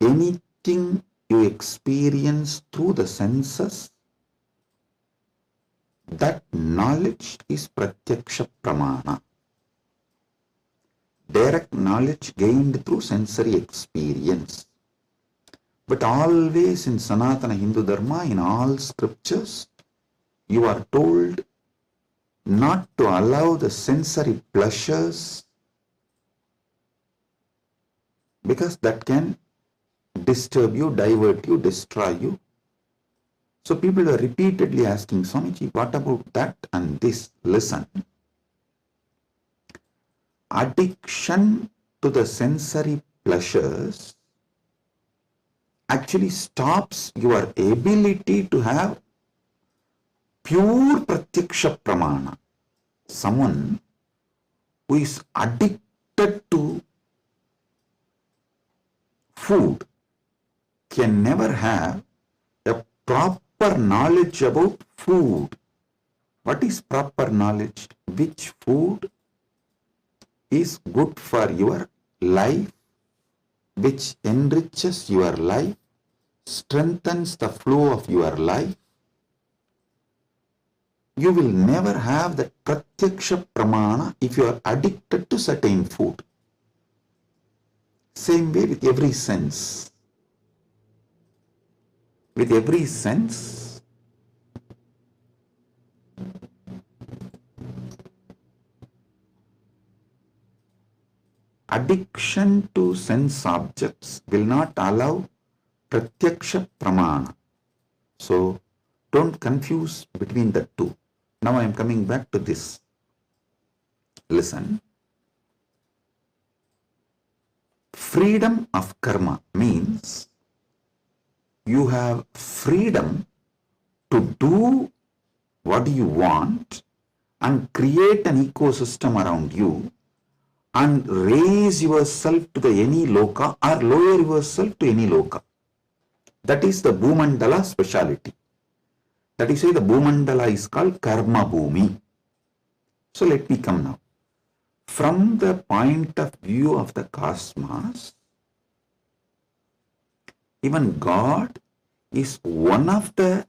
anything you experience through the senses, that knowledge is pratyaksha pramana. Direct knowledge gained through sensory experience. But always in Sanatana Hindu Dharma, in all scriptures, you are told not to allow the sensory pleasures, because that can disturb you, divert you, destroy you. So people are repeatedly asking, Swamiji, what about that and this? Listen. Addiction to the sensory pleasures actually stops your ability to have pure pratyaksha pramana. Someone who is addicted to food can never have a proper knowledge about food. What is proper knowledge? Which food is good for your life, which enriches your life, strengthens the flow of your life. You will never have that pratyaksha pramana if you are addicted to certain food. Same way with every sense. With every sense, addiction to sense objects will not allow pratyaksha pramana. So don't confuse between the two. Now I am coming back to this. Listen. Freedom of karma means you have freedom to do what you want and create an ecosystem around you and raise yourself to the any loka or lower yourself to any loka. That is the Bhumandala speciality. That is why the Bhumandala is called Karma Bhumi. So let me come now. From the point of view of the cosmos, even God is one of the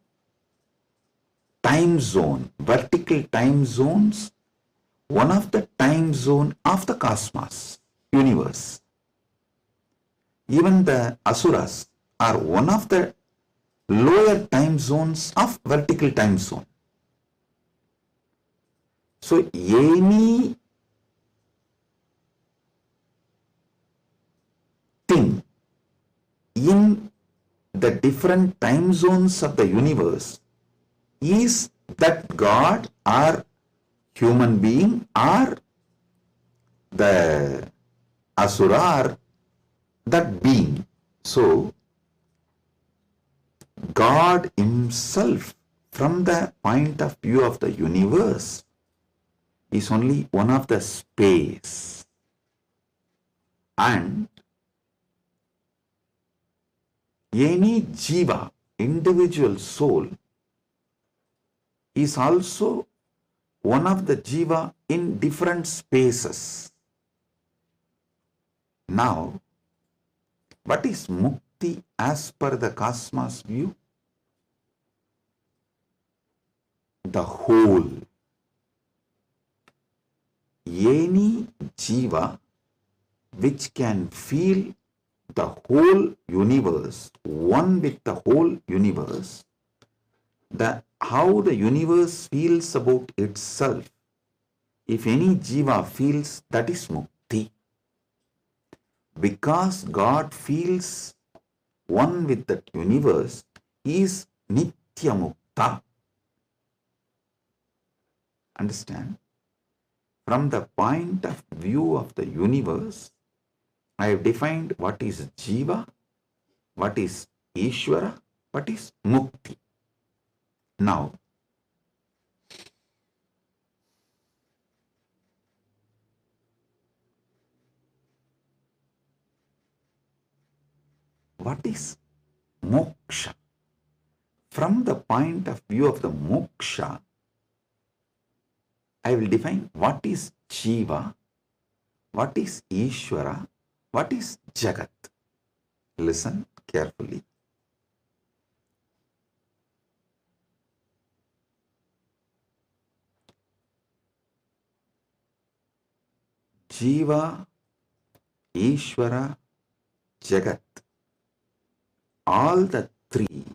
time zone, vertical time zones, one of the time zone of the cosmos, universe. Even the asuras are one of the lower time zones of vertical time zone. So any thing in the different time zones of the universe is that God or human being or the asura or that being. So God himself, from the point of view of the universe, is only one of the space. And any Jiva, individual soul, is also one of the Jiva in different spaces. Now, what is Mukti as per the cosmos view? The whole. Any Jiva which can feel the whole universe, one with the whole universe, how the universe feels about itself, if any Jiva feels, that is Mukti. Because God feels one with that universe, he is Nitya Mukta. Understand? From the point of view of the universe, I have defined what is Jiva, what is Ishwara, what is Mukti. Now, what is moksha? From the point of view of the moksha, I will define what is Jiva, what is Ishwara, what is Jagat. Listen carefully. Jiva, Ishwara, Jagat, all the three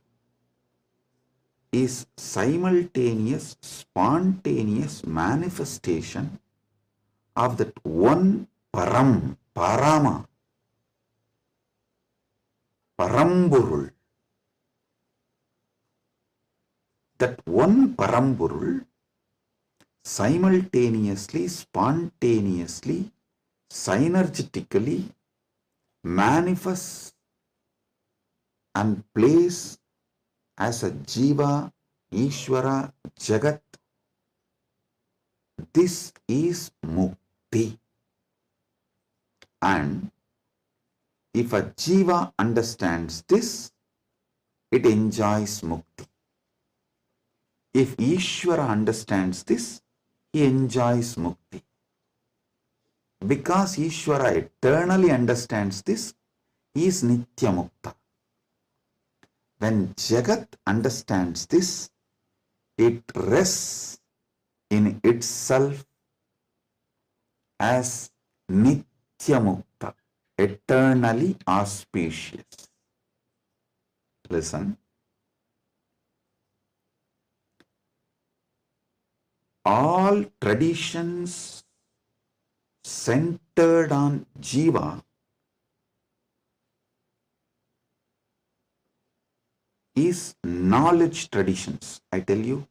is simultaneous, spontaneous manifestation of that one Param, Parama, Paramburul. That one Paramburul simultaneously, spontaneously, synergetically manifests and plays as a Jiva, Ishwara, Jagat. This is Mukti. And if a Jiva understands this, it enjoys Mukti. If Ishwara understands this, he enjoys Mukti. Because Ishwara eternally understands this, he is Nitya Mukta. When Jagat understands this, it rests in itself as Nitya Mukta, eternally auspicious. Listen. All traditions centered on Jiva is knowledge traditions. I tell you,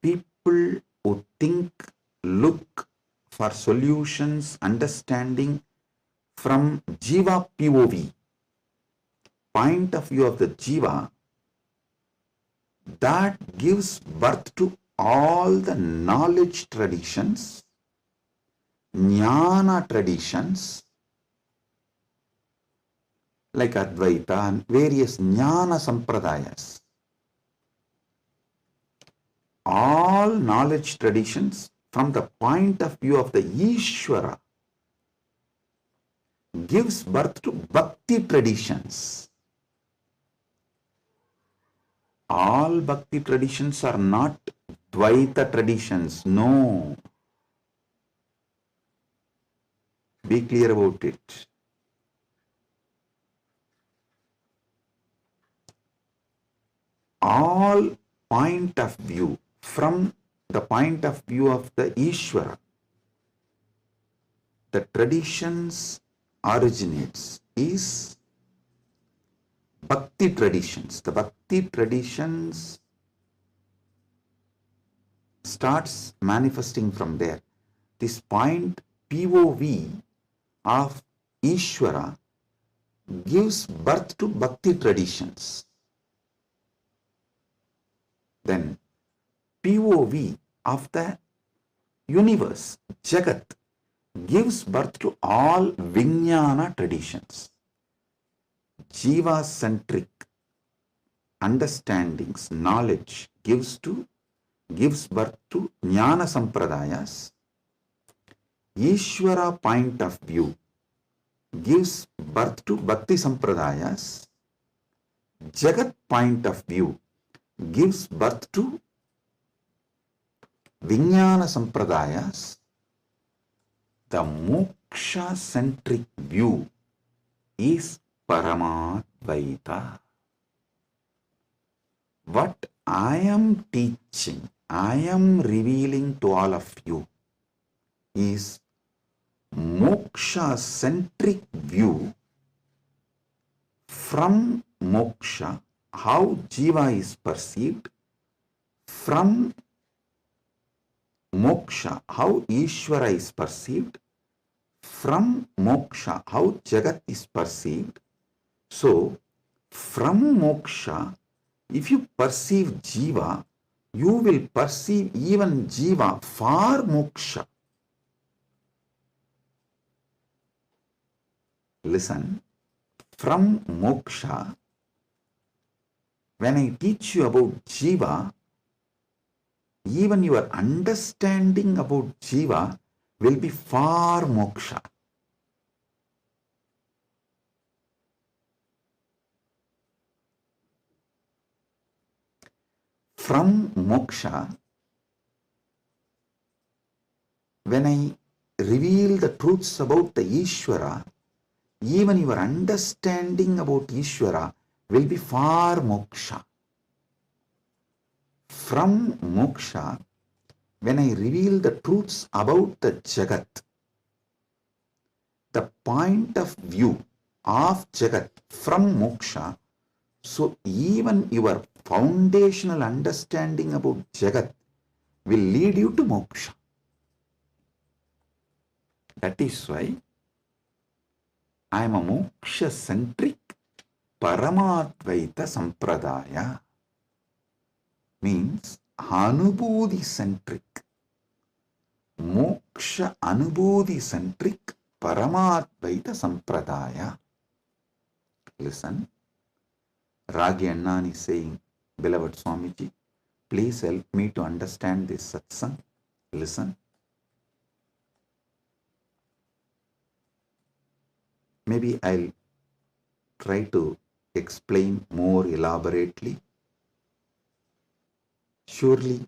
people who think, look for solutions, understanding from Jiva POV, point of view of the Jiva, that gives birth to all the knowledge traditions, jnana traditions, like Advaita and various jnana sampradayas. All knowledge traditions from the point of view of the Ishwara gives birth to bhakti traditions. All bhakti traditions are not Dvaita traditions. No. Be clear about it. All point of view from the point of view of the Ishwara, the traditions originates is bhakti traditions. The bhakti traditions starts manifesting from there. This point POV of Ishwara gives birth to bhakti traditions. Then POV of the universe, Jagat, gives birth to all Vijnana traditions. Jiva-centric understandings, knowledge gives birth to Jnana Sampradayas. Ishwara point of view gives birth to Bhakti Sampradayas. Jagat point of view gives birth to Vijnana Sampradayas. The moksha-centric view is Paramadvaita. What I am teaching, I am revealing to all of you is moksha-centric view. From moksha, how Jiva is perceived. From moksha, how Ishwara is perceived. From moksha, how Jagat is perceived. So, from moksha, if you perceive Jiva, you will perceive even Jiva for moksha. Listen, from moksha, when I teach you about Jiva, even your understanding about Jiva will be for moksha. From moksha, when I reveal the truths about the Ishwara, even your understanding about Ishwara will be for moksha. From moksha, when I reveal the truths about the Jagat, the point of view of Jagat from moksha, so even your foundational understanding about Jagat will lead you to moksha. That is why I am a moksha-centric Paramadvaita Sampradaya. Means Anubodhi-centric, moksha Anubodhi-centric Paramadvaita Sampradaya. Listen, Ragi Annan is saying, beloved Swamiji, please help me to understand this satsang. Listen. Maybe I'll try to explain more elaborately. Surely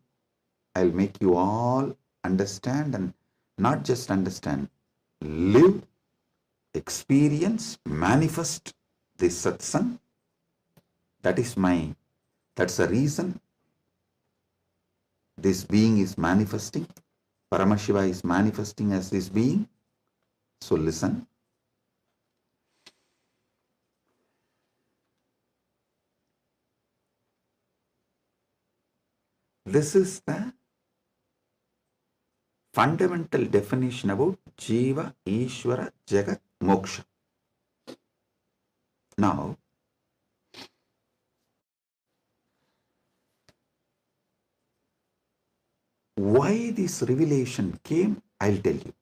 I'll make you all understand, and not just understand, live, experience, manifest this satsang. That's the reason this being is manifesting. Paramashiva is manifesting as this being. So listen. This is the fundamental definition about Jiva, Ishwara, Jagat, Moksha. Now, why this revelation came, I'll tell you.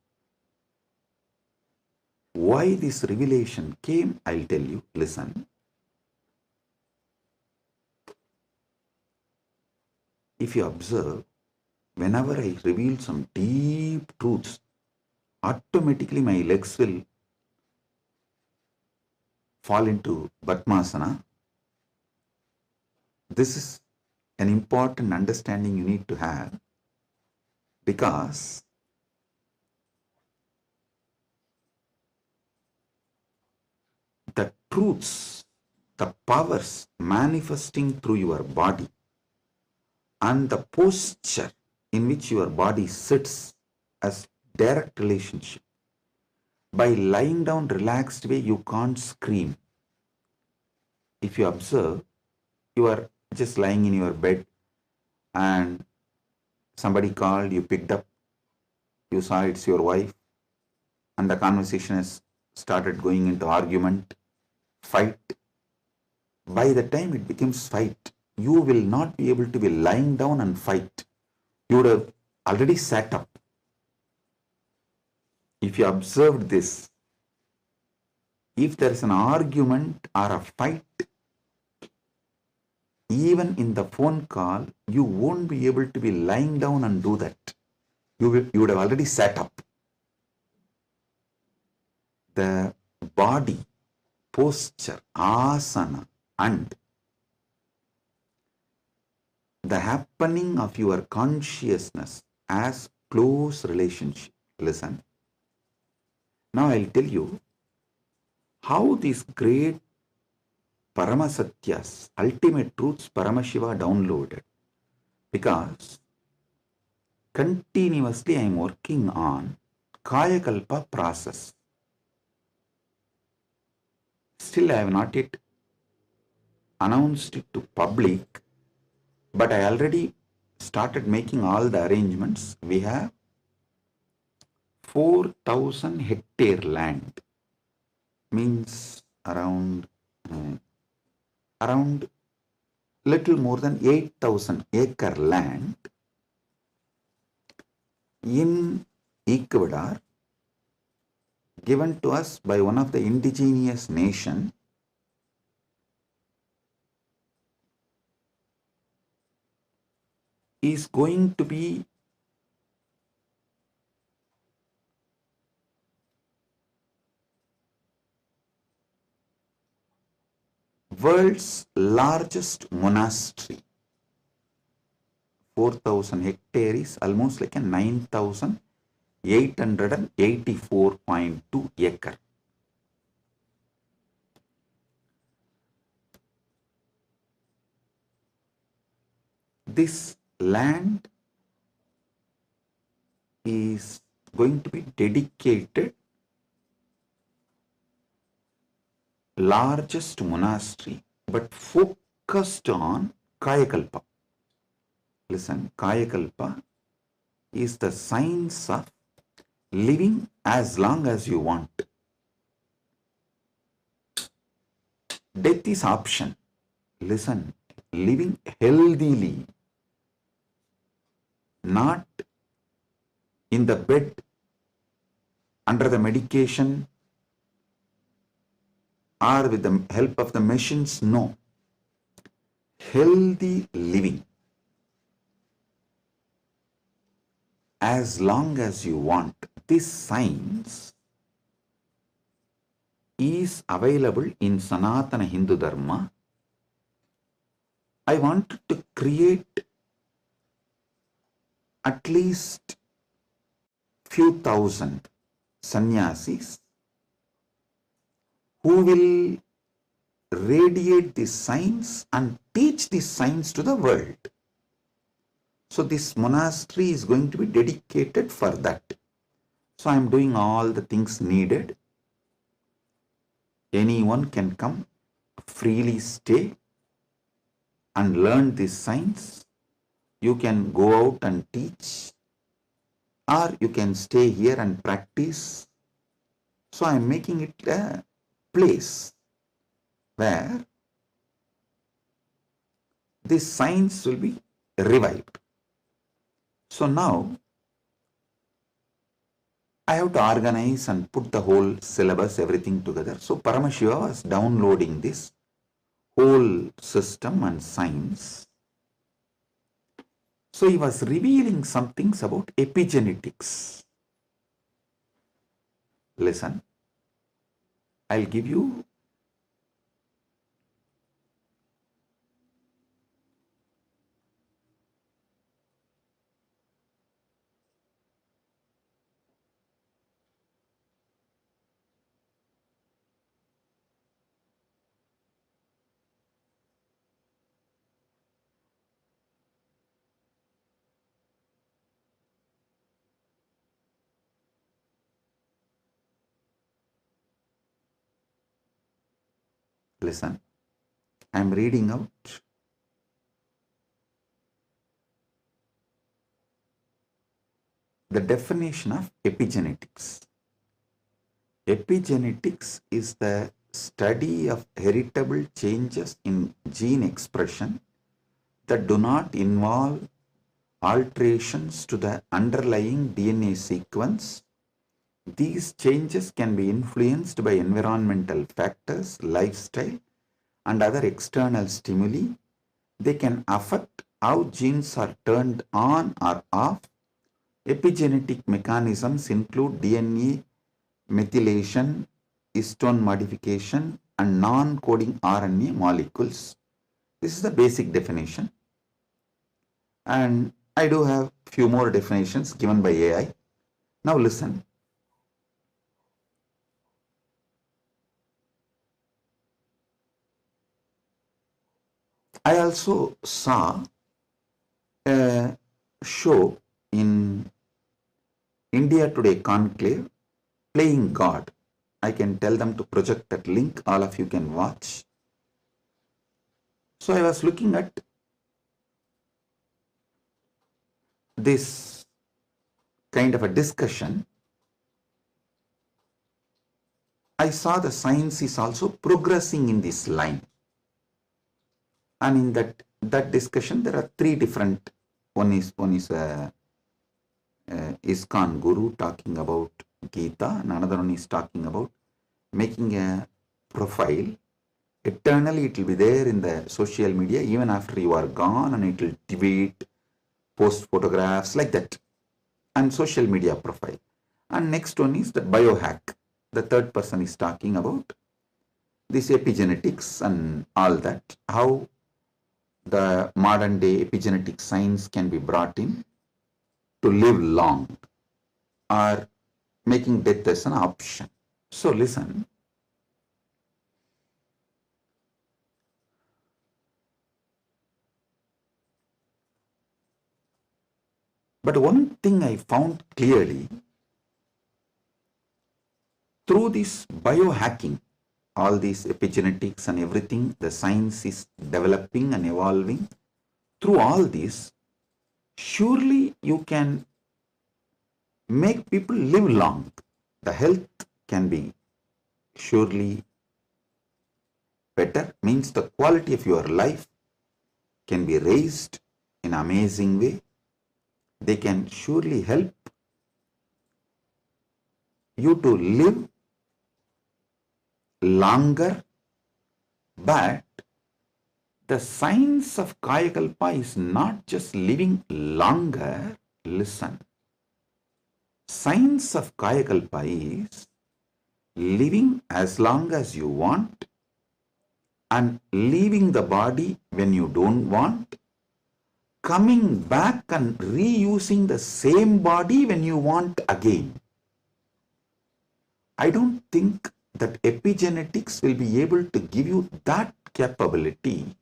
Why this revelation came, I'll tell you. Listen. If you observe, whenever I reveal some deep truths, automatically my legs will fall into Padmasana. This is an important understanding you need to have, because the truths, the powers manifesting through your body, and the posture in which your body sits as direct relationship. By lying down relaxed way, you can't scream. If you observe, you are just lying in your bed and somebody called, you picked up, you saw it's your wife, and the conversation has started going into argument, fight. By the time it becomes fight, you will not be able to be lying down and fight. You would have already sat up. if you observed this, if there is an argument or a fight, even in the phone call, you won't be able to be lying down and do that. You would have already sat up. The body, posture, asana, and the happening of your consciousness as close relationship. Listen. Now I'll tell you how these great Paramasatyas, ultimate truths Paramashiva downloaded. Because continuously I am working on Kayakalpa process. Still I have not yet announced it to public, but I already started making all the arrangements. We have 4,000 hectare land, means around little more than 8,000 acre land in Ecuador, given to us by one of the indigenous nation, is going to be world's largest monastery. 4,000 hectare is almost like a 9,884.2 acre. This land is going to be dedicated largest monastery, but focused on Kayakalpa. Listen, Kayakalpa is the science of living as long as you want. Death is option. Listen, living healthily, not in the bed, under the medication, or with the help of the machines. No. Healthy living. As long as you want. This science is available in Sanatana Hindu Dharma. I wanted to create at least few thousand sannyasis who will radiate this science and teach this science to the world. So this monastery is going to be dedicated for that. So I am doing all the things needed. Anyone can come, freely stay and learn this science. You can go out and teach, or you can stay here and practice. So I am making it a place where this science will be revived. So now I have to organize and put the whole syllabus, everything together. So Paramashiva was downloading this whole system and science. So he was revealing some things about epigenetics. Listen, I'll give you listen, I am reading out the definition of epigenetics. Epigenetics is the study of heritable changes in gene expression that do not involve alterations to the underlying DNA sequence These changes can be influenced by environmental factors, lifestyle, and other external stimuli. They can affect how genes are turned on or off. Epigenetic mechanisms include DNA methylation, histone modification, and non-coding RNA molecules. This is the basic definition. And I do have few more definitions given by AI. Now listen. I also saw a show in India Today Conclave, Playing God. I can tell them to project that link. All of you can watch. So I was looking at this kind of a discussion. I saw the science is also progressing in this line. And in that discussion, there are three different. One is ISKCON Guru talking about Gita, and another one is talking about making a profile. Eternally, it will be there in the social media even after you are gone, and it will tweet, post photographs like that, and social media profile. And next one is the biohack. The third person is talking about this epigenetics and all that, how the modern day epigenetic science can be brought in to live long or making death as an option. So listen. But one thing I found clearly, through this biohacking, all these epigenetics and everything, the science is developing and evolving. Through all this, surely you can make people live long. The health can be surely better, means the quality of your life can be raised in an amazing way. They can surely help you to live longer, but the science of Kayakalpa is not just living longer. Listen, science of Kayakalpa is living as long as you want and leaving the body when you don't want, coming back and reusing the same body when you want again. I don't think that epigenetics will be able to give you that capability.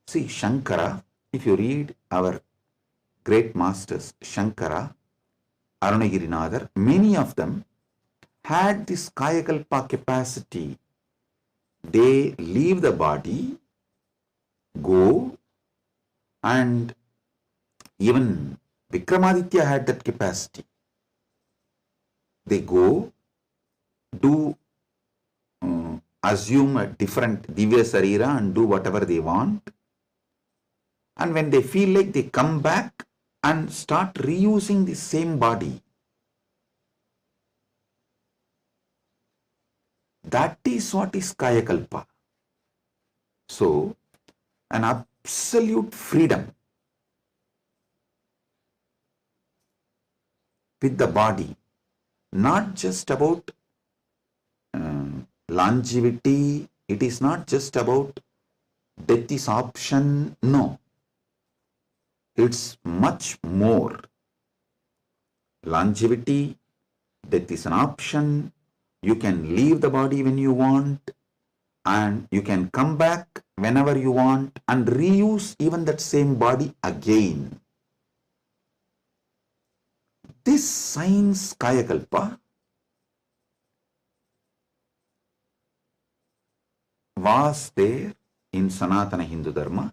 See, Shankara, if you read our great masters, Shankara, Arunagirinadar, many of them had this Kayakalpa capacity. They leave the body, go, and even Vikramaditya had that capacity. They go, do assume a different Divya Sarira and do whatever they want. And when they feel like, they come back and start reusing the same body. That is what is Kayakalpa. So, an absolute freedom with the body, not just about longevity, it is not just about death is option, no. It's much more. Longevity, death is an option, you can leave the body when you want, and you can come back whenever you want and reuse even that same body again. This science Kayakalpa was there in Sanatana Hindu Dharma,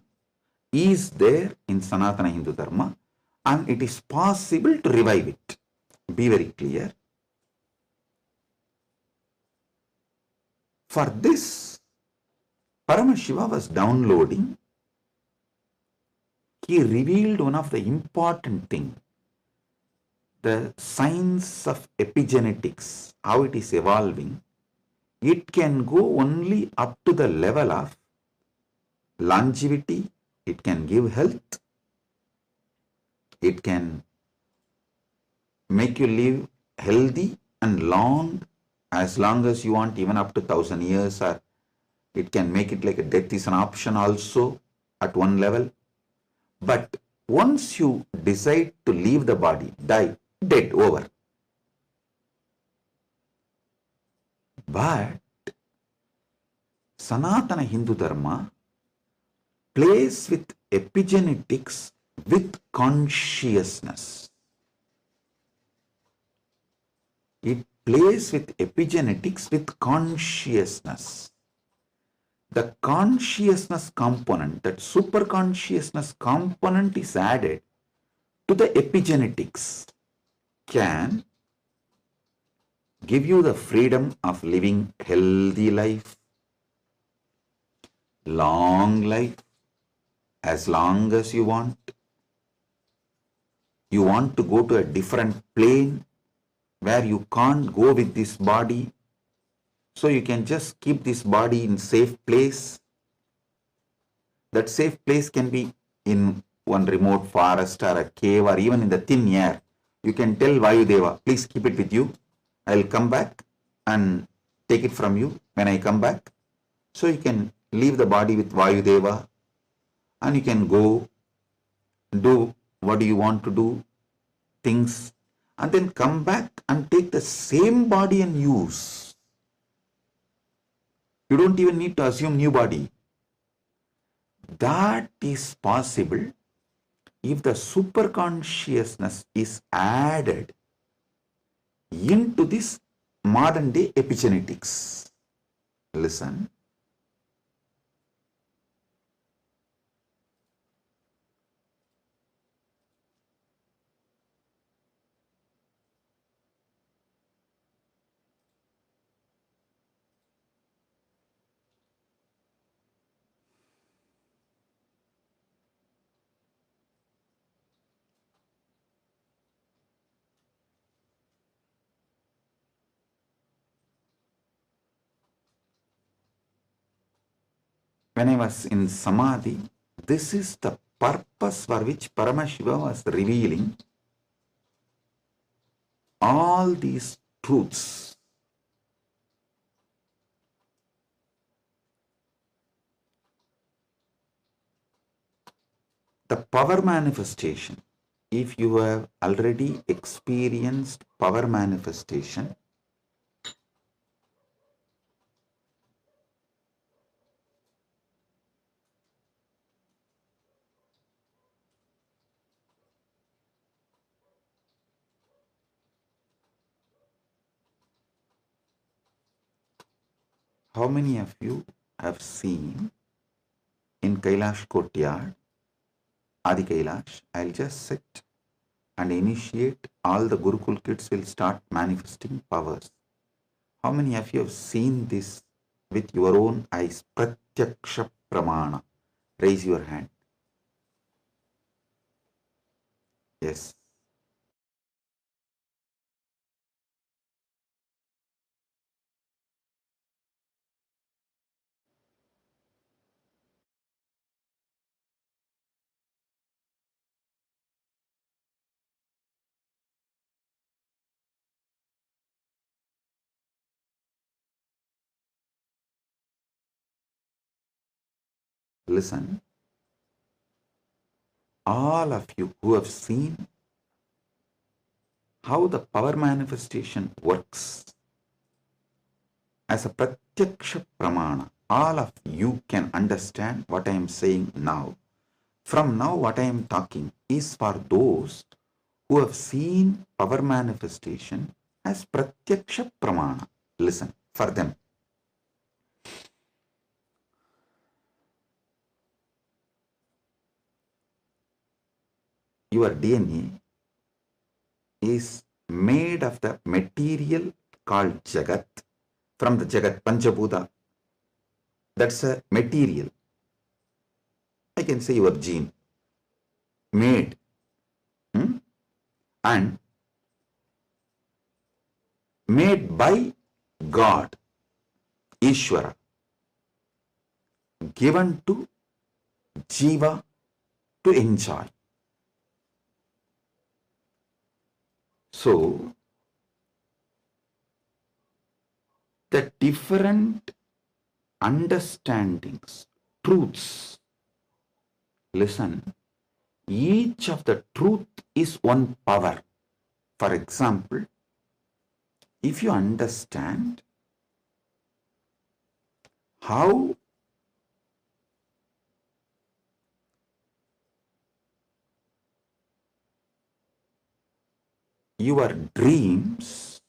is there in Sanatana Hindu Dharma, and it is possible to revive it. Be very clear. For this, Paramashiva was downloading. He revealed one of the important things. the science of epigenetics, how it is evolving, it can go only up to the level of longevity. It can give health. It can make you live healthy and long as you want, even up to 1,000 years, or it can make it like a death is an option also at one level. But once you decide to leave the body, die, dead, over. But Sanatana Hindu Dharma plays with epigenetics with consciousness. It plays with epigenetics with consciousness. The consciousness component, that superconsciousness component is added to the epigenetics, can give you the freedom of living healthy life, long life, as long as you want. You want to go to a different plane where you can't go with this body, so you can just keep this body in safe place. That safe place can be in one remote forest or a cave or even in the thin air. You can tell Vayudeva, please keep it with you. I'll come back and take it from you when I come back. So you can leave the body with Vayudeva and you can go do what do you want to do, things, and then come back and take the same body and use. You don't even need to assume new body. That is possible if the superconsciousness is added into this modern day epigenetics. Listen. When I was in Samadhi, this is the purpose for which Paramashiva was revealing all these truths. The power manifestation, if you have already experienced power manifestation, how many of you have seen in Kailash Courtyard, Adi Kailash, I'll just sit and initiate, all the Gurukul kids will start manifesting powers. How many of you have seen this with your own eyes? Pratyaksha Pramana. Raise your hand. Yes. Listen. All of you who have seen how the power manifestation works as a pratyaksha pramana, all of you can understand what I am saying now. From now, what I am talking is for those who have seen power manifestation as pratyaksha pramana. Listen, for them. Your DNA is made of the material called Jagat, from the Jagat, Panchabhuta. That's a material. I can say your gene, made. And made by God, Ishwara, given to Jiva to enjoy. So, the different understandings, truths, listen, each of the truth is one power. For example, if you understand how your dreams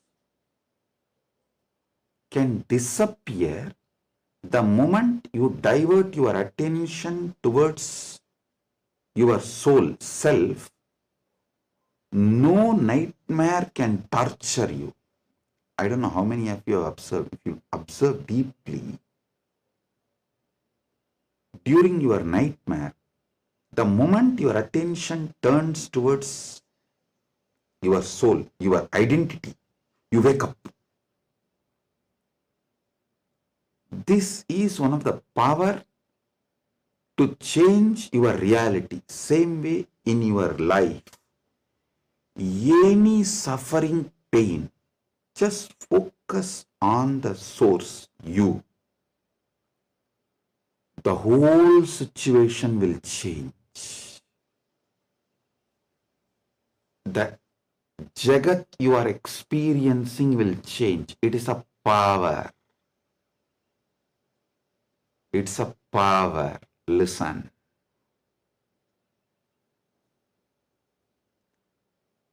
can disappear the moment you divert your attention towards your soul, self, no nightmare can torture you. I don't know how many of you have observed. If you observe deeply, during your nightmare, the moment your attention turns towards your soul, your identity, you wake up. This is one of the power to change your reality. Same way in your life, any suffering, pain, just focus on the source, you. The whole situation will change. The Jagat you are experiencing will change. It is a power. It's a power. Listen.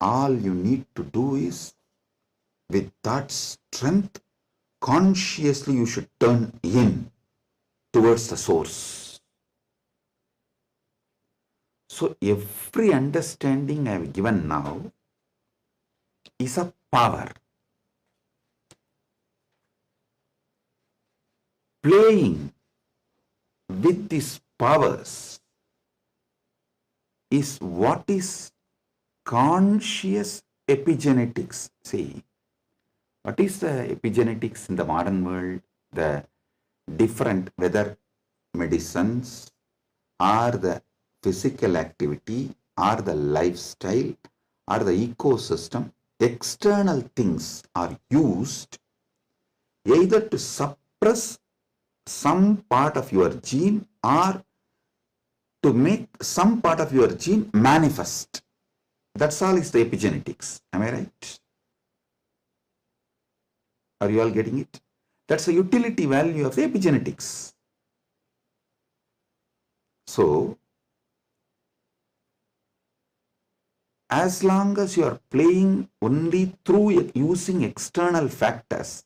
All you need to do is, with that strength, consciously you should turn in towards the source. So every understanding I have given now is a power. Playing with these powers is what is conscious epigenetics. See, what is the epigenetics in the modern world? The different, whether medicines or the physical activity or the lifestyle or the ecosystem, external things are used either to suppress some part of your gene or to make some part of your gene manifest. That's all is the epigenetics. Am I right? Are you all getting it? That's the utility value of the epigenetics. So, as long as you are playing only through using external factors,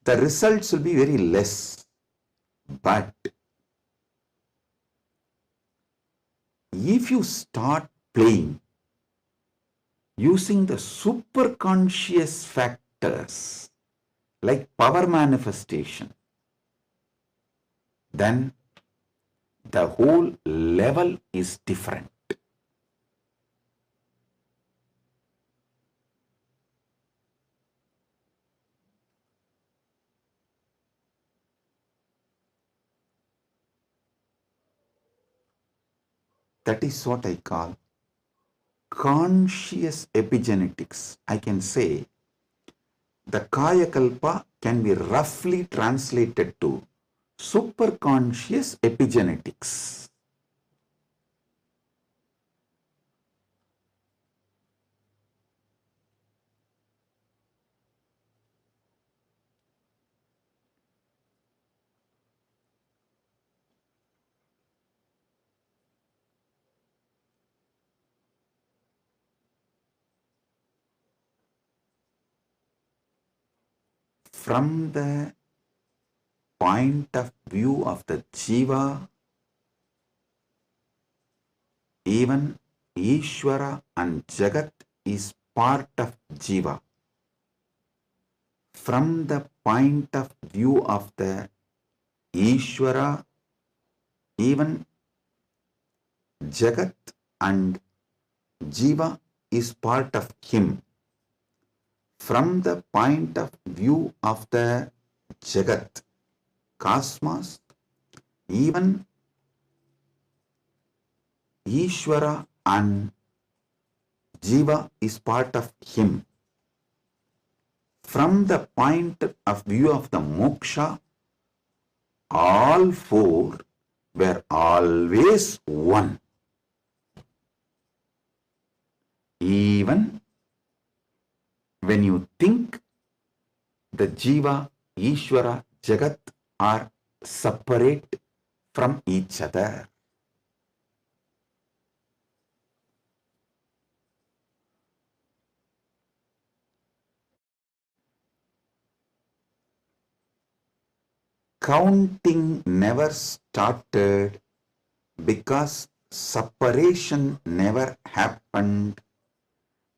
the results will be very less. But if you start playing using the superconscious factors like power manifestation, then the whole level is different. That is what I call conscious epigenetics. I can say the Kaya Kalpa can be roughly translated to superconscious epigenetics. From the point of view of the Jiva, even Ishwara and Jagat is part of Jiva. From the point of view of the Ishwara, even Jagat and Jiva is part of him. from the point of view of the Jagat, cosmos, even Ishwara and Jiva is part of him. From the point of view of the moksha, all four were always one. Even when you think the Jiva, Ishwara, Jagat are separate from each other. Counting never started because separation never happened.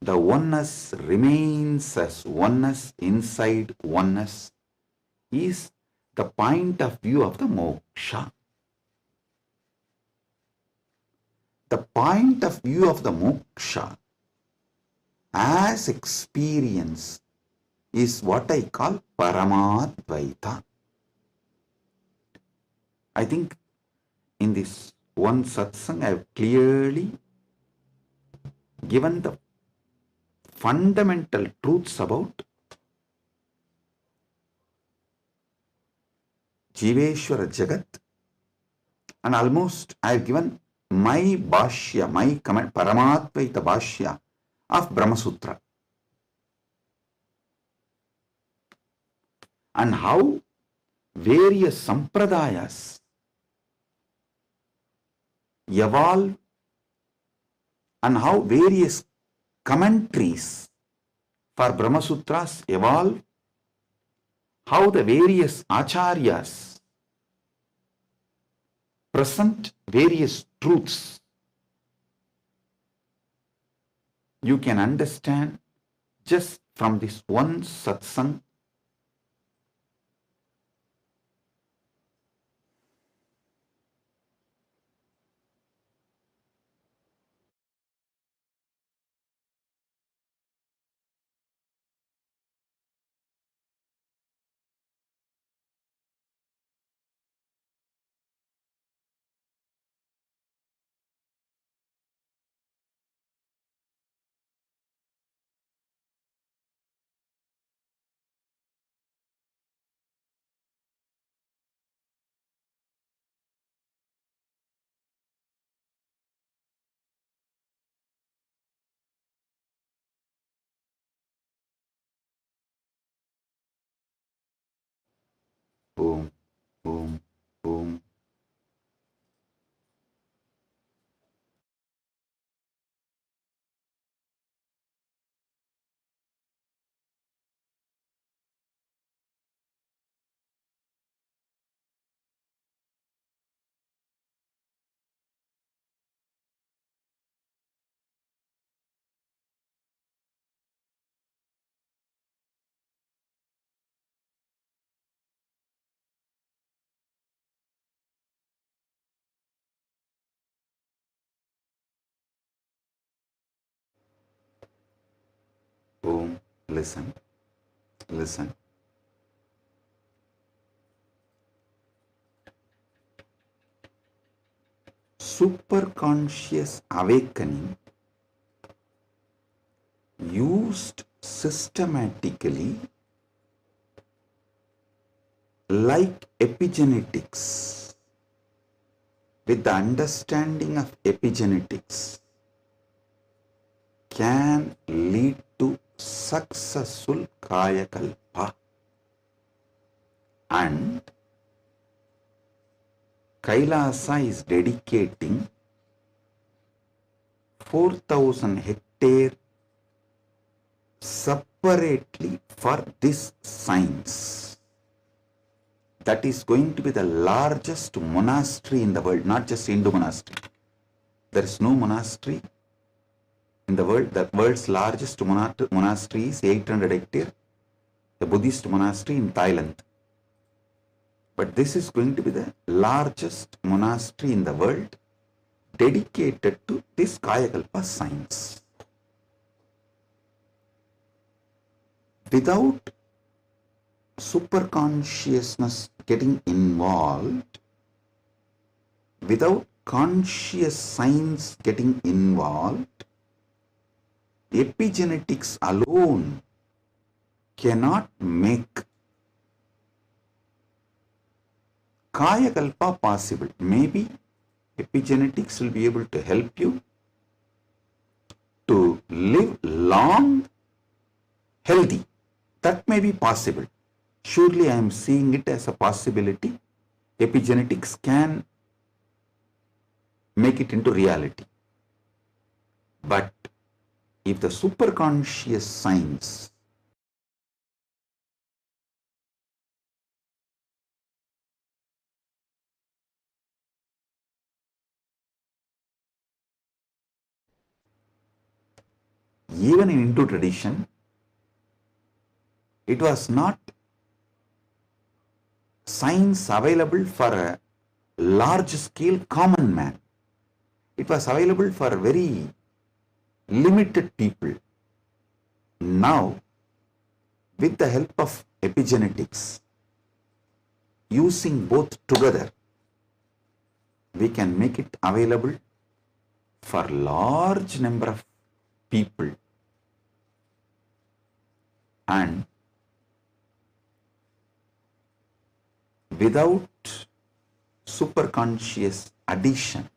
The oneness remains as oneness inside oneness is the point of view of the moksha. The point of view of the moksha as experience is what I call Paramadvaita. I think in this one satsang I have clearly given the fundamental truths about Jiveshwara Jagat, and almost I have given my bhashya, my comment, Paramadvaita bhashya of Brahma Sutra, and how various sampradayas evolve and how various commentaries for Brahma Sutras evolve, how the various acharyas present various truths. You can understand just from this one satsang. Boom, boom, boom. Boom. Listen, listen. Superconscious awakening used systematically like epigenetics. With the understanding of epigenetics can lead to successful kaya kalpa, and Kailasa is dedicating 4,000 hectare separately for this science. That is going to be the largest monastery in the world, not just Hindu monastery. There is no monastery in the world. The world's largest monastery is 800 hectare, the Buddhist monastery in Thailand. But this is going to be the largest monastery in the world dedicated to this Kayakalpa science. Without superconsciousness getting involved, without conscious signs getting involved, epigenetics alone cannot make Kaya Kalpa possible. Maybe epigenetics will be able to help you to live long, healthy. That may be possible. Surely I am seeing it as a possibility. Epigenetics can make it into reality. But if the superconscious signs even in Hindu tradition, it was not science available for a large scale common man. It was available for very limited people. Now, with the help of epigenetics, using both together, we can make it available for large number of people. And without superconscious addition,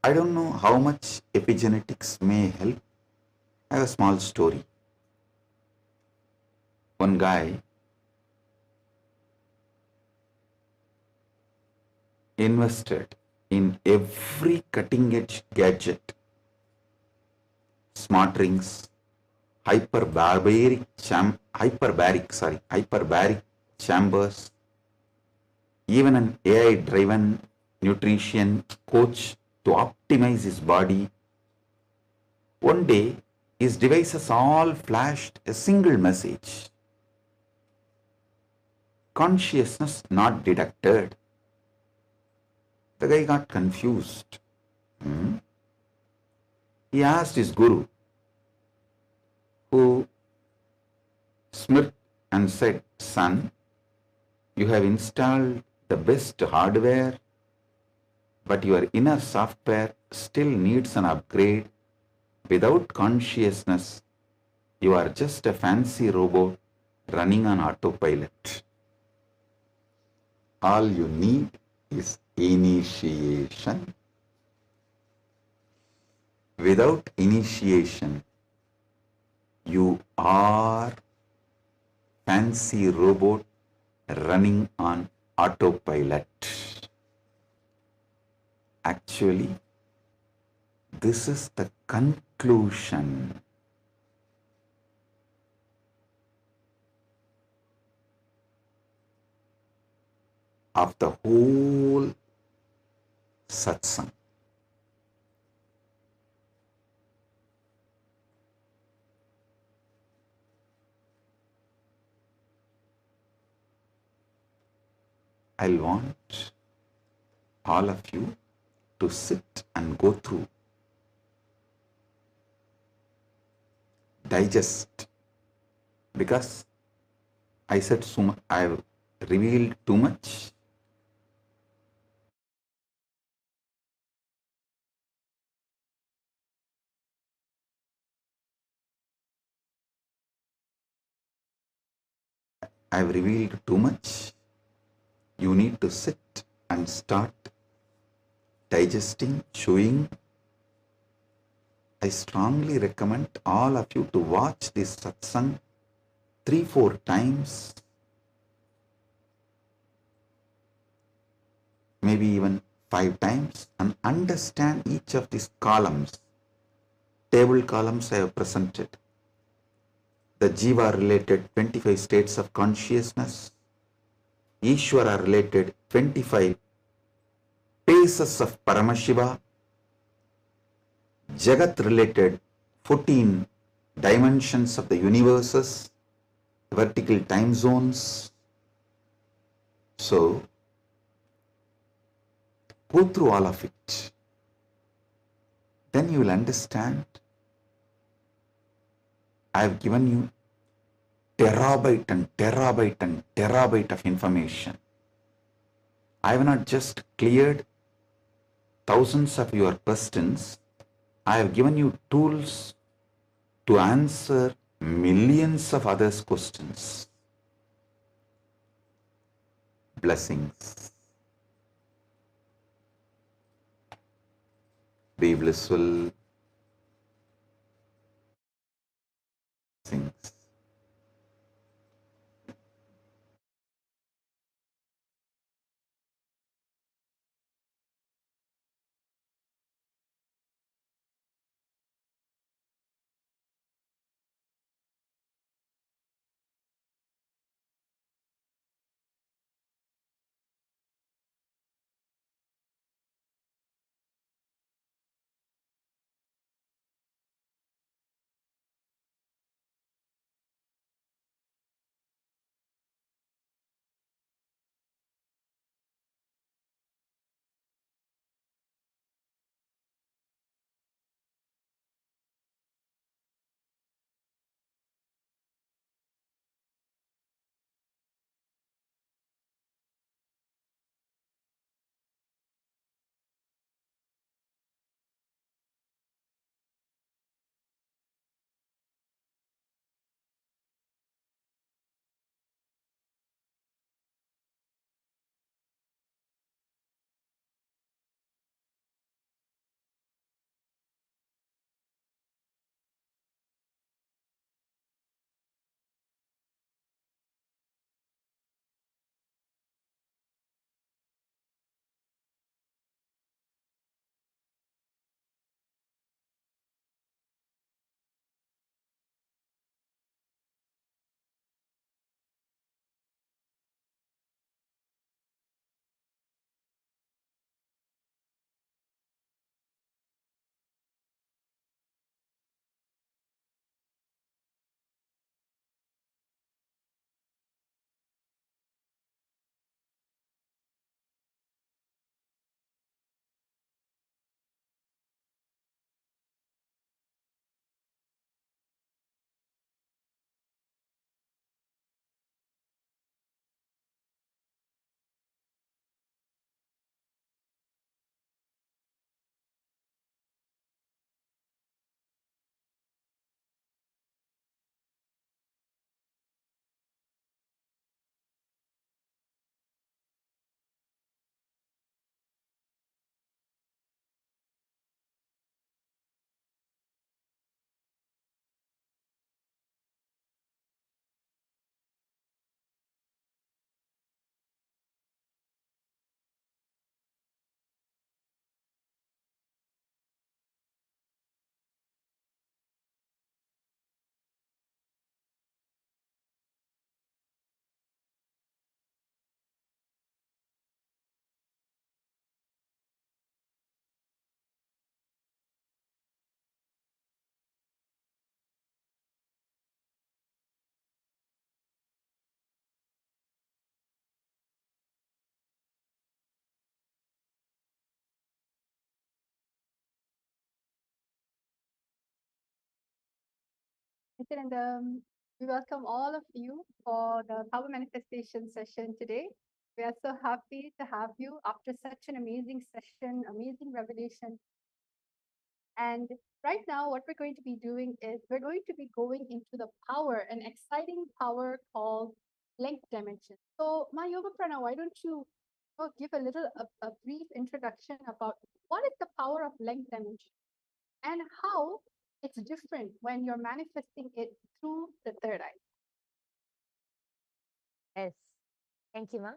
I don't know how much epigenetics may help. I have a small story. One guy invested in every cutting edge gadget, smart rings, hyperbaric chambers, even an AI driven nutrition coach to optimize his body. One day, his devices all flashed a single message: consciousness not detected. The guy got confused. He asked his guru, who smirked and said, "Son, you have installed the best hardware, but your inner software still needs an upgrade. Without consciousness, you are just a fancy robot running on autopilot. All you need is initiation. Without initiation, you are fancy robot running on autopilot." Actually, this is the conclusion of the whole satsang. I'll want all of you to sit and go through, digest, because I said so much, I've revealed too much. I've revealed too much. You need to sit and start digesting, chewing. I strongly recommend all of you to watch this satsang 3-4 times, maybe even 5 times, and understand each of these columns. Table columns I have presented. The Jiva related 25 states of consciousness, Ishwara related 25 paces of Paramashiva, Jagat related 14 dimensions of the universes, vertical time zones. So, go through all of it. Then you will understand I have given you terabyte and terabyte and terabyte of information. I have not just cleared thousands of your questions. I have given you tools to answer millions of others' questions. Blessings. Be blissful. Blessings. And we welcome all of you for the power manifestation session today. We are so happy to have you after such an amazing session, amazing revelation. And right now, what we're going to be doing is we're going to be going into the power, an exciting power called length dimension. So, my Yoga Prana, why don't you give a little, a brief introduction about what is the power of length dimension and how it's different when you're manifesting it through the third eye. Yes. Thank you, Ma.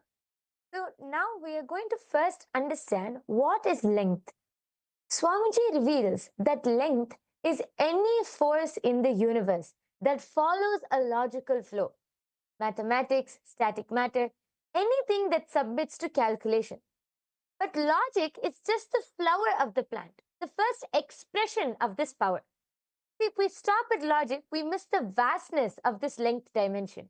So now we are going to first understand what is length. Swamiji reveals that length is any force in the universe that follows a logical flow. Mathematics, static matter, anything that submits to calculation. But logic is just the flower of the plant, the first expression of this power. If we stop at logic, we miss the vastness of this length dimension.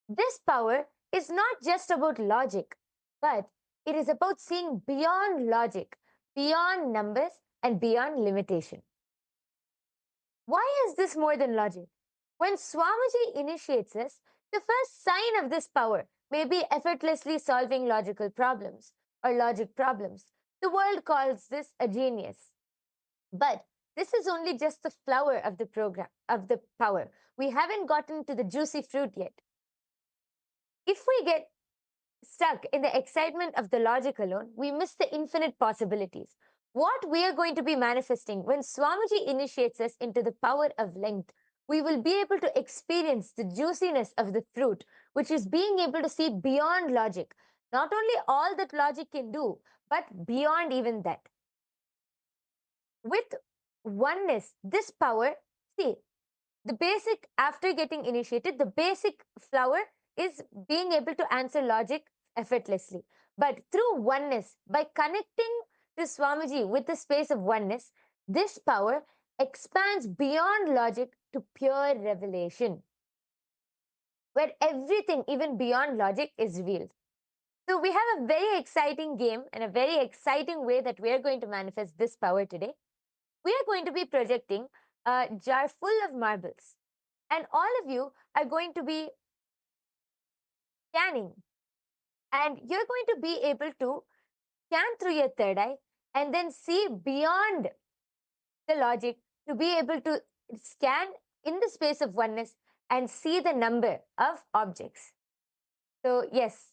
This power is not just about logic, but it is about seeing beyond logic, beyond numbers, and beyond limitation. Why is this more than logic? When Swamiji initiates us, the first sign of this power may be effortlessly solving logical problems or logic problems. The world calls this a genius. But this is only just the flower of the program, of the power. We haven't gotten to the juicy fruit yet. If we get stuck in the excitement of the logic alone, we miss the infinite possibilities. What we are going to be manifesting when Swamiji initiates us into the power of length, we will be able to experience the juiciness of the fruit, which is being able to see beyond logic. Not only all that logic can do, but beyond even that. With oneness, this power, see, the basic, after getting initiated, the basic flower is being able to answer logic effortlessly. But through oneness, by connecting to Swamiji with the space of oneness, this power expands beyond logic to pure revelation, where everything, even beyond logic, is revealed. So we have a very exciting game and a very exciting way that we are going to manifest this power today. We are going to be projecting a jar full of marbles, and all of you are going to be scanning, and you're going to be able to scan through your third eye and then see beyond the logic, to be able to scan in the space of oneness and see the number of objects. So yes.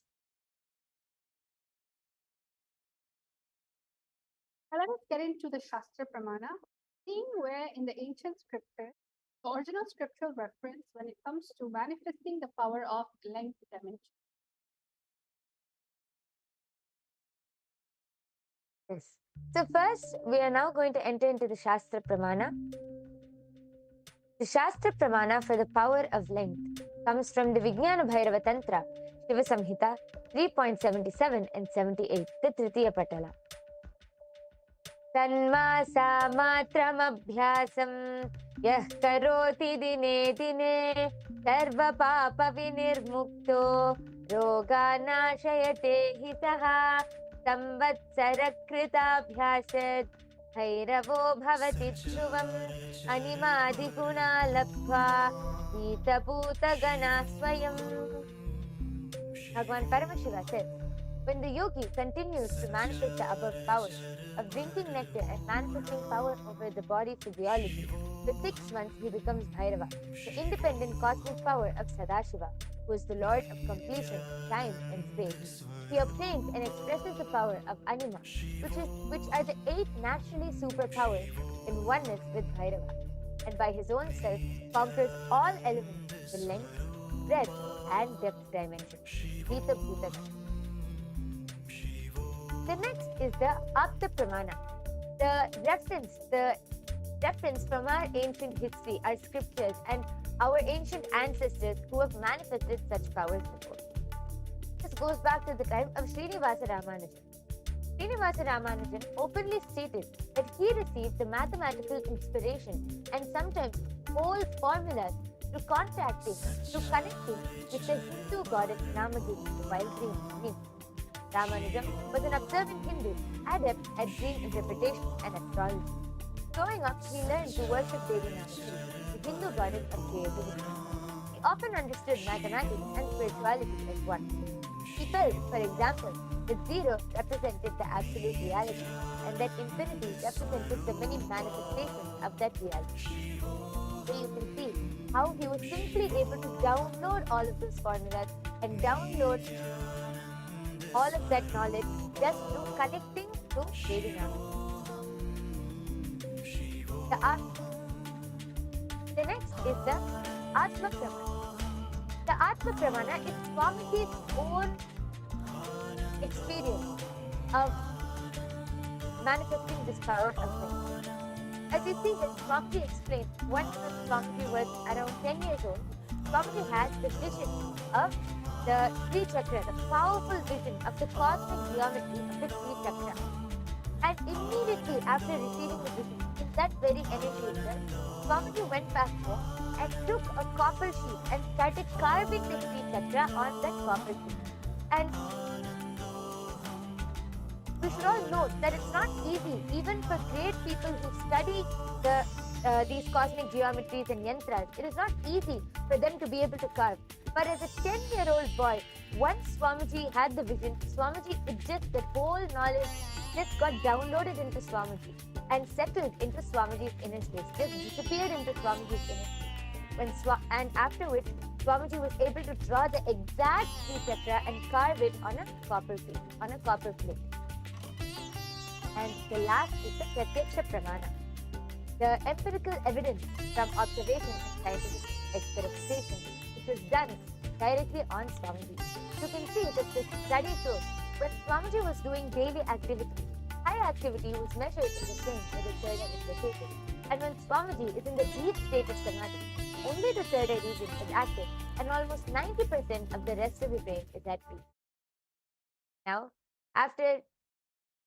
Now let us get into the Shastra Pramana, seeing where in the ancient scripture, the original scriptural reference when it comes to manifesting the power of length dimension. Yes. So first, we are now going to enter into the Shastra Pramana. The Shastra Pramana for the power of length comes from the Vijnana Bhairava Tantra, Shiva Samhita 3.77 and 78, the Tritiya Patala. Tanmasa matramabhyasam yah karoti dine dine sarva papa vinirmukto roga nashayate hitaha संवत्सरकृताभ्यासत् भैरवो भवति ध्रुवम् अनिमादिगुणा लब्ध्वा नीतभूतगणा स्वयम्. Bhagavan Paramashivam says, when the yogi continues to manifest the above powers of drinking nectar and manifesting power over the body physiology, for 6 months he becomes Bhairava, the independent cosmic power of Sadashiva, who is the Lord of completion, time and space. He obtains and expresses the power of Anima, which are the 8 naturally superpowers in oneness with Bhairava, and by his own self conquers all elements, the length, breadth and depth dimensions. Vita Bhutaka. The next is the Apta Pramana. The reference from our ancient history, our scriptures, and our ancient ancestors who have manifested such powers before. This goes back to the time of Srinivasa Ramanujan. Srinivasa Ramanujan openly stated that he received the mathematical inspiration and sometimes whole formulas through contacting, through connecting with the Hindu goddess Namadevi while dreaming. Ramanujan was an observant Hindu, adept at dream interpretation and astrology. Growing up, he learned to worship Devi Namadevi, the Hindu goddess of creativity. He often understood mathematics and spirituality as one. He felt, for example, that zero represented the absolute reality and that infinity represented the many manifestations of that reality. So you can see how he was simply able to download all of those formulas and download all of that knowledge just through connecting to Devi Namadevi. The next is the Atma Pramana. The Atma Pramana is Swamiji's own experience of manifesting this power of length. As you see that Swamiji explained, once Swamiji was around 10 years old, Swamiji had the vision of the Sri Chakra, the powerful vision of the cosmic geometry of the Sri Chakra. And immediately after receiving the vision, in that very energy itself, Swamiji went back home and took a copper sheet and started carving the Sri Chakra on that copper sheet. And we should all note that it's not easy, even for great people who study the these cosmic geometries and yantras, it is not easy for them to be able to carve. But as a 10-year-old boy, once Swamiji had the vision, Swamiji, that whole knowledge just got downloaded into Swamiji and settled into Swamiji's inner space, just disappeared into Swamiji's inner space. And after which, Swamiji was able to draw the exact Sri Chakra and carve it on a copper plate. And the last is the Pratyaksha Pramana, the empirical evidence from observation and scientific experimentation, which was done directly on Swamiji. You can see that the study shows when Swamiji was doing daily activity, high activity was measured in the same where the third eye is located. And when Swamiji is in the deep state of samadhi, only the third eye region is active and almost 90% of the rest of the brain is at peace. Now, after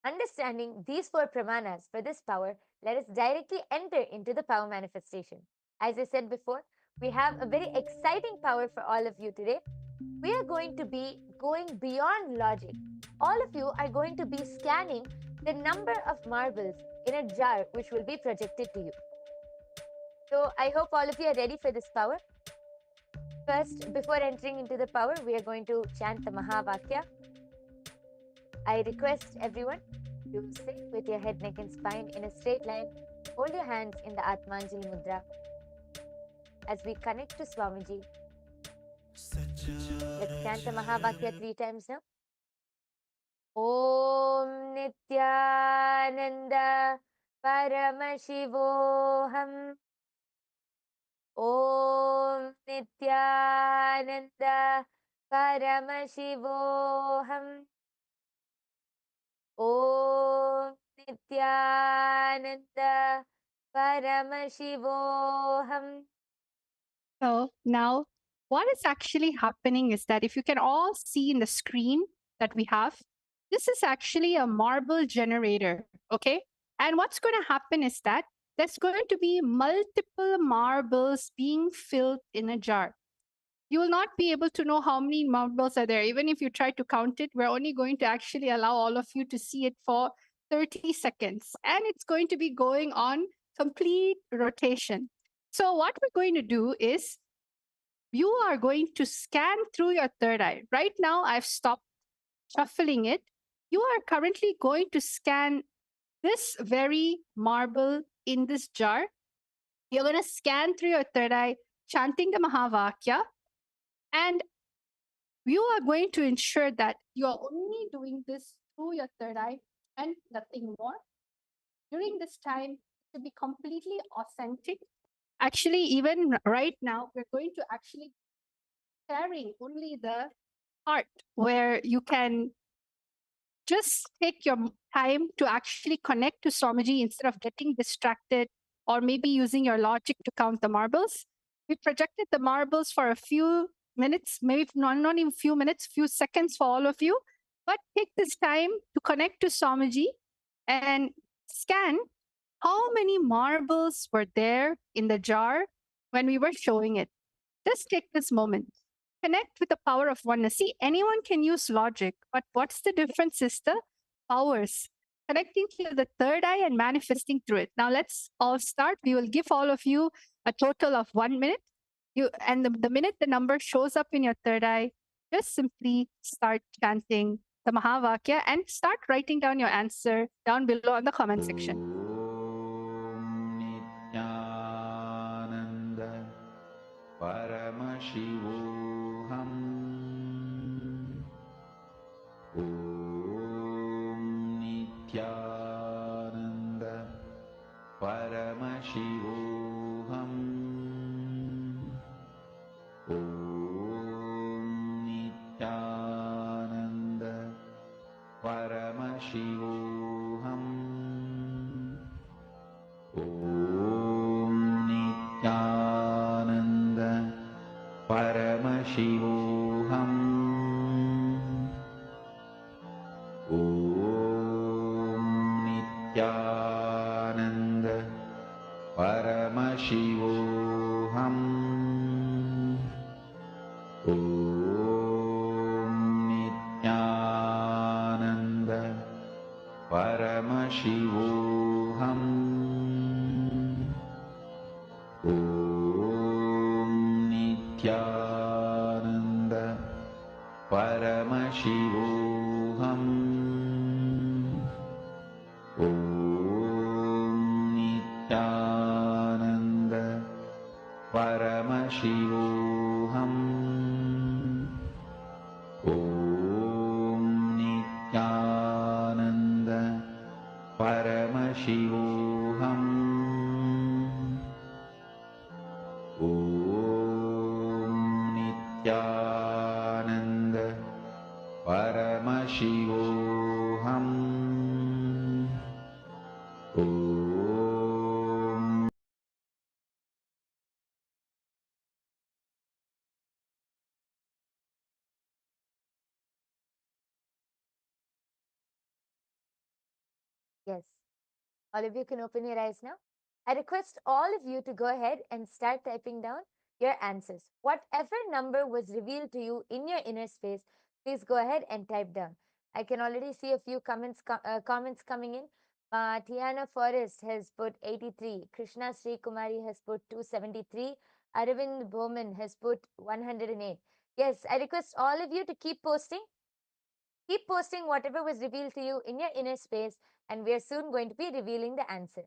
understanding these 4 pramanas for this power, let us directly enter into the power manifestation. As I said before, we have a very exciting power for all of you today. We are going to be going beyond logic. All of you are going to be scanning the number of marbles in a jar which will be projected to you. So I hope all of you are ready for this power. First, before entering into the power, we are going to chant the Mahavakya. I request everyone to sit with your head, neck and spine in a straight line. Hold your hands in the Atmanjali Mudra as we connect to Swamiji. Let's chant the Mahavakya 3 times now. Om Nityananda Paramashivoham. Om Nityananda Paramashivoham. Om Nityananda Paramashivoham. So now what is actually happening is that if you can all see in the screen that we have, this is actually a marble generator, okay? And what's going to happen is that there's going to be multiple marbles being filled in a jar. You will not be able to know how many marbles are there. Even if you try to count it, we're only going to actually allow all of you to see it for 30 seconds. And it's going to be going on complete rotation. So what we're going to do is you are going to scan through your third eye. Right now, I've stopped shuffling it. You are currently going to scan this very marble in this jar. You're going to scan through your third eye, chanting the Mahavakya. And you are going to ensure that you are only doing this through your third eye and nothing more. During this time, to be completely authentic. Actually, even right now, we're going to actually sharing only the part where you can just take your time to actually connect to Swamiji instead of getting distracted or maybe using your logic to count the marbles. We projected the marbles for a few minutes, maybe not even few minutes, few seconds for all of you. But take this time to connect to Swamiji and scan how many marbles were there in the jar when we were showing it. Just take this moment. Connect with the power of oneness. See, anyone can use logic, but what's the difference is the powers. Connecting to the third eye and manifesting through it. Now let's all start. We will give all of you a total of 1 minute. The minute the number shows up in your third eye, just simply start chanting the Mahavakya and start writing down your answer down below in the comment section. Paramashivoham. Om Nityananda Paramashivoham. Om Nityananda Paramashivoham. Om Nityananda Paramashivoham. Om Nityananda Paramashivoham. Om Nityananda Paramashivoham. ॐ नित्यानन्द परमशिवोऽहम् ॐ नित्यानन्द परमशिवोऽहम् ॐ नित्यानन्द परमशिवोऽहम् ॐ नित्यानन्द परमशिवोऽहम् ॐ Yes. All of you can open your eyes now. I request all of you to go ahead and start typing down your answers. Whatever number was revealed to you in your inner space, please go ahead and type down. I can already see a few comments coming in. Tiana Forrest has put 83. Krishna Sri Kumari has put 273. Aravind Bowman has put 108. Yes, I request all of you to keep posting. Keep posting whatever was revealed to you in your inner space, and we are soon going to be revealing the answer.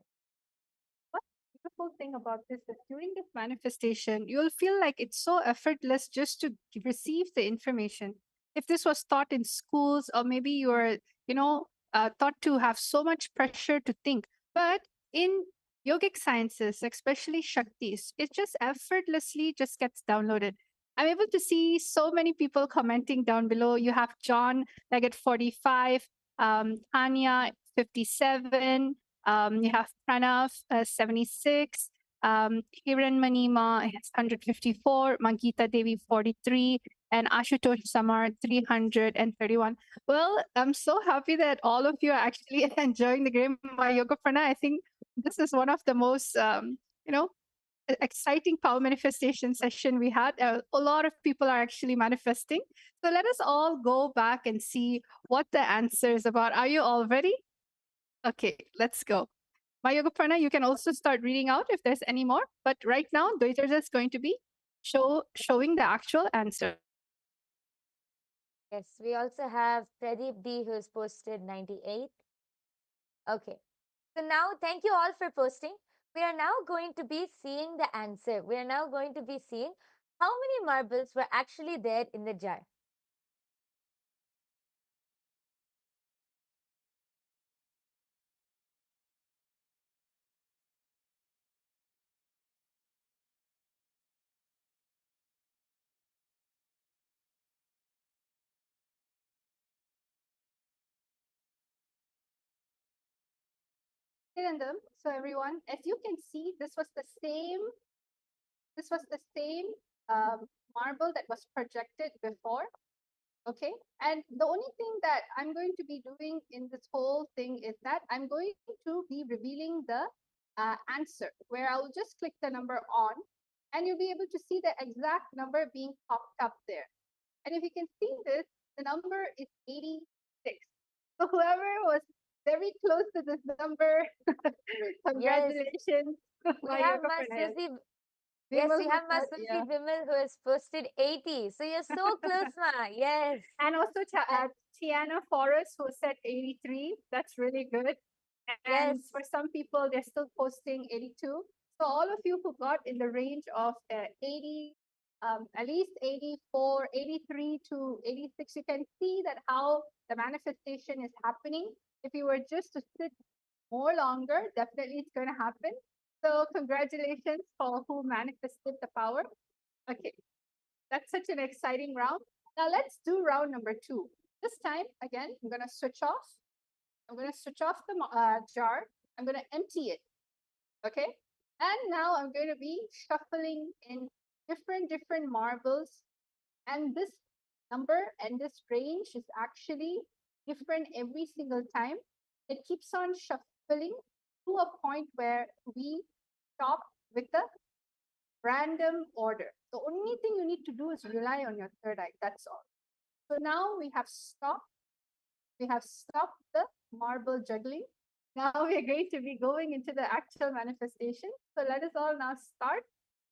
What beautiful thing about this is during this manifestation, you'll feel like it's so effortless just to receive the information. If this was taught in schools, or maybe you're, taught to have so much pressure to think, but in yogic sciences, especially Shaktis, it just effortlessly just gets downloaded. I'm able to see so many people commenting down below. You have John like at 45, Tanya 57, you have Pranav 76, Hiran Manima has 154, Mangita Devi 43, and Ashutosh Samar 331. Well, I'm so happy that all of you are actually enjoying the game by Yoga Prana. I think this is one of the most, exciting power manifestation session we had. A lot of people are actually manifesting. So let us all go back and see what the answer is about. Are you all ready? Okay, let's go. My Yoga Prana, you can also start reading out if there's any more. But right now, Dwaiter is going to be showing the actual answer. Yes, we also have Pradeep D who's posted 98. Okay. So now, thank you all for posting. We are now going to be seeing the answer. We are now going to be seeing how many marbles were actually there in the jar. So everyone, as you can see, this was the same marble that was projected before. Okay, and the only thing that I'm going to be doing in this whole thing is that I'm going to be revealing the answer, where I'll just click the number on, and you'll be able to see the exact number being popped up there. And if you can see this, the number is 86. So whoever was very close to this number, congratulations. We have Masrufi. Yes, we have Masrufi Vimal who has posted 80. So you're so close, Ma. Yes. And also Tiana Forrest who said 83. That's really good. And for some people, they're still posting 82. So all of you who got in the range of 80, at least 84, 83 to 86, you can see that how the manifestation is happening. If you were just to sit more longer, definitely it's going to happen. So congratulations for who manifested the power. Okay, that's such an exciting round. Now let's do round number 2. This time, again, I'm going to switch off. I'm going to switch off the jar. I'm going to empty it. Okay. And now I'm going to be shuffling in different marbles. And this number and this range is actually different every single time. It keeps on shuffling to a point where we stop with the random order. The only thing you need to do is rely on your third eye. That's all. So now we have stopped. We have stopped the marble juggling. Now we are going to be going into the actual manifestation. So let us all now start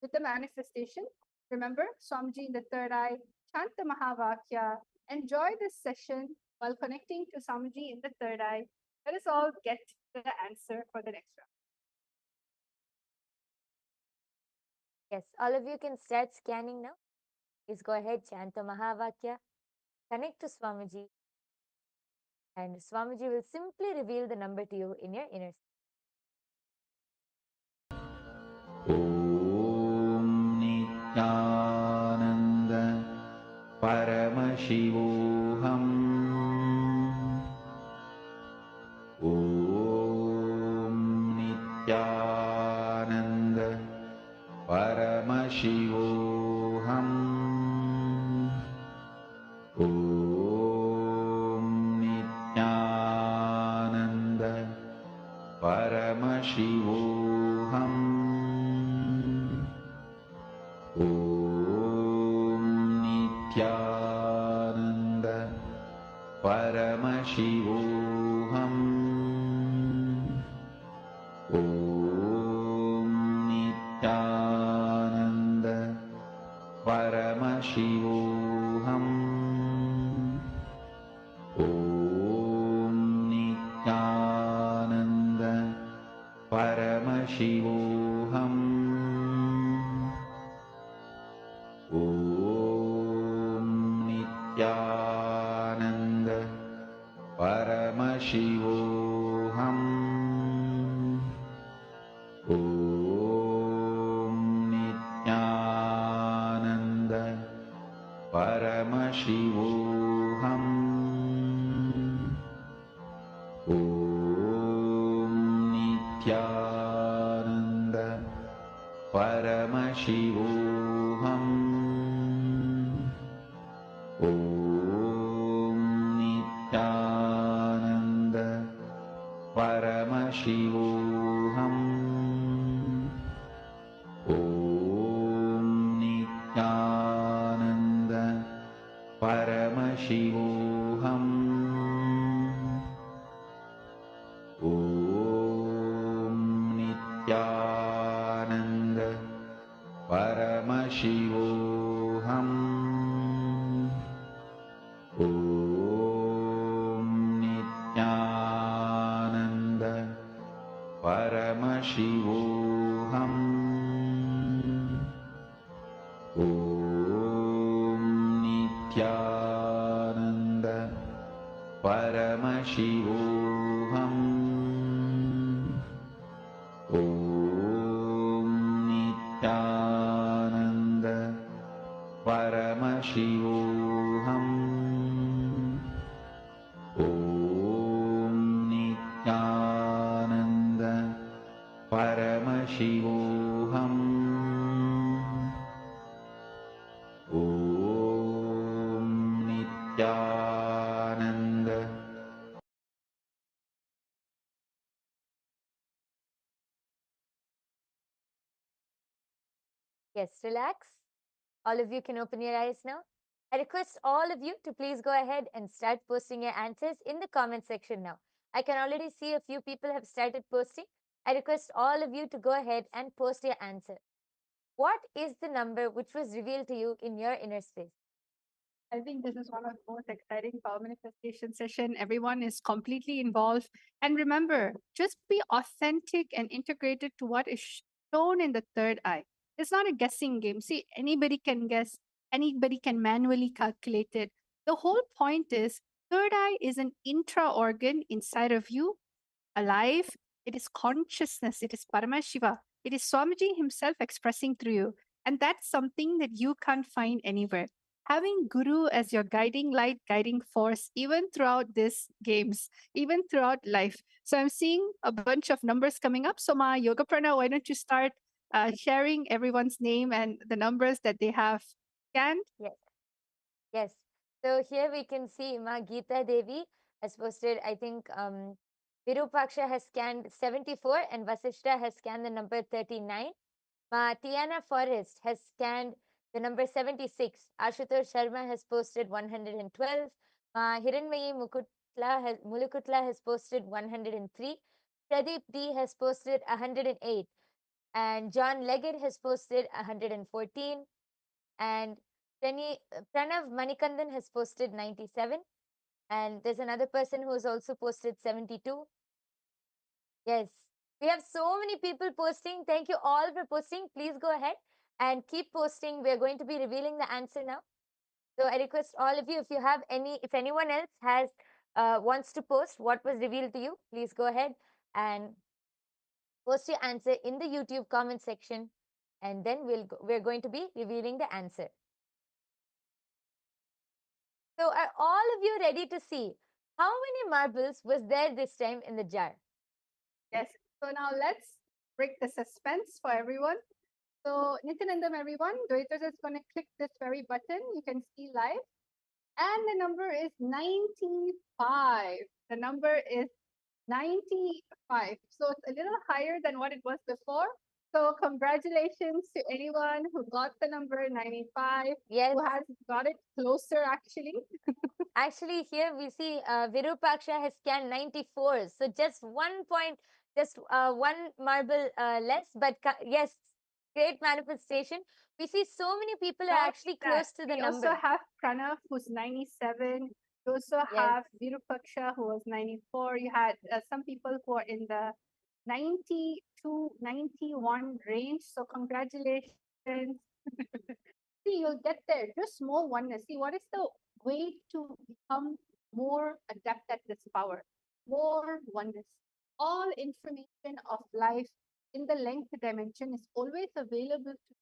with the manifestation. Remember, Swamiji in the third eye, chant the Mahavakya, enjoy this session while connecting to Swamiji in the third eye. Let us all get the answer for the next round. Yes, all of you can start scanning now. Please go ahead, chant the Mahavakya, connect to Swamiji, and Swamiji will simply reveal the number to you in your inner. ॐ नित्यानन्द परमशिवोऽहम् ॐ नित्यानन्द परमशिवोऽहम् ॐ नित्यानन्द परमशिवोऽहम् ॐ नित्यानन्द परमशिवोऽहम् ॐ नित्यानन्द परमशिवोऽहम् ॐ नित्यानन्द परमशिवोऽहम् ॐ नित्यानन्द परमशिवोऽहम् ॐ नित्यानन्द परमशिवोऽहम् ॐ नित्यानन्द परमशिवोऽहम् ॐ नित्यानन्द परमशिवोऽहम् ॐ नित्यानन्द परमशिवोऽहम् ॐ नित्यानन्द परमशिवोऽहम् ॐ नित्यानन्द परमशिवोऽहम् ॐ नित्यानन्द परमशिवोऽहम् ॐ नित्यानन्द परमशिवोऽहम् ॐ नित्यानन्द परमशिवोऽहम् ॐ Nityanand Yes, relax. All of you can open your eyes now. I request all of you to please go ahead and start posting your answers in the comment section now. I can already see a few people have started posting. I request all of you to go ahead and post your answer. What is the number which was revealed to you in your inner space? I think this is one of the most exciting power manifestation session. Everyone is completely involved. And remember, just be authentic and integrated to what is shown in the third eye. It's not a guessing game. See, anybody can guess, anybody can manually calculate it. The whole point is third eye is an intra organ inside of you, alive. It is consciousness. It is Paramashiva. It is Swamiji himself expressing through you. And that's something that you can't find anywhere. Having Guru as your guiding light, guiding force, even throughout these games, even throughout life. So I'm seeing a bunch of numbers coming up. So Ma Yoga Prana, why don't you start sharing everyone's name and the numbers that they have scanned? Yes. Yes. So here we can see Ma Geeta Devi has posted, I think Virupaksha has scanned 74 and Vasishta has scanned the number 39. Ma Tiana Forrest has scanned the number 76. Ashutosh Sharma has posted 112. Ma Hiranmayi Mulukutla has posted 103. Pradeep D has posted 108. And John Leggett has posted 114. And Pranav Manikandan has posted 97. And there's another person who has also posted 72. Yes, we have so many people posting. Thank you all for posting. Please go ahead and keep posting. We're going to be revealing the answer now. So I request all of you, if anyone else has wants to post what was revealed to you, please go ahead and post your answer in the YouTube comment section, and then we're going to be revealing the answer. So are all of you ready to see how many marbles was there this time in the jar? Yes. So now let's break the suspense for everyone. So Nityanandam, everyone, Dwaitara is going to click this very button. You can see live. And the number is 95. The number is 95. So it's a little higher than what it was before. So congratulations to anyone who got the number 95, Yes. who has got it closer actually. Actually, here we see Virupaksha has scanned 94. So just 1 point, just one marble less. But yes, great manifestation. We see so many people are Not actually that. close to the We number. also have Pranav, who's 97. You also Yes. have Virupaksha, who was 94. You had some people who are in the 90 to 91 range. So congratulations. See, you'll get there. Just more oneness. See, what is the way to become more adept at this power? More oneness. All information of life in the length dimension is always available to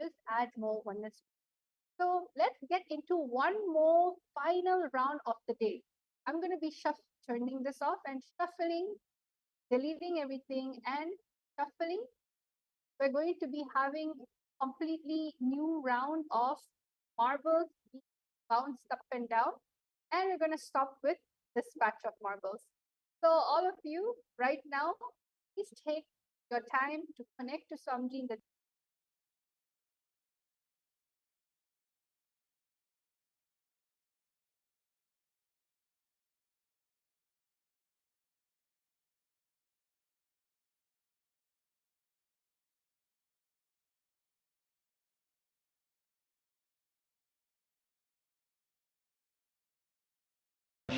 just add more oneness. So let's get into one more final round of the day. I'm going to be turning this off and shuffling, deleting everything and shuffling. We're going to be having completely new round of marbles being bounced up and down. And we're going to stop with this batch of marbles. So all of you right now, please take your time to connect to Swamiji in the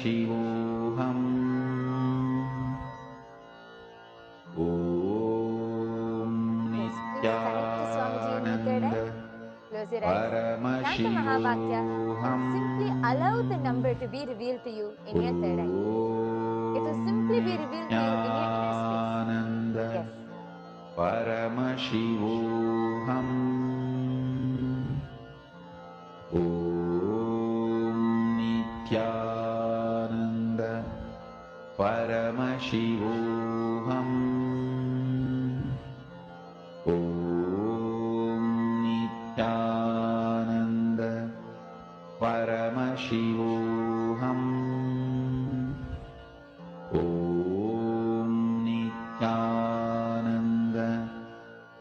शिवोऽहम् ॐ Yes, please connect to Swamiji in your third Nityanand eye. Close your eyes. Chant the Mahavakya and simply allow the number to be revealed to you in your third eye. It will simply be revealed to you in your inner space. Yes. परमशिवोऽहम् ॐ नित्यानन्द परमशिवोऽहम् ॐ नित्यानन्द परमशिवोऽहम् ॐ नित्यानन्द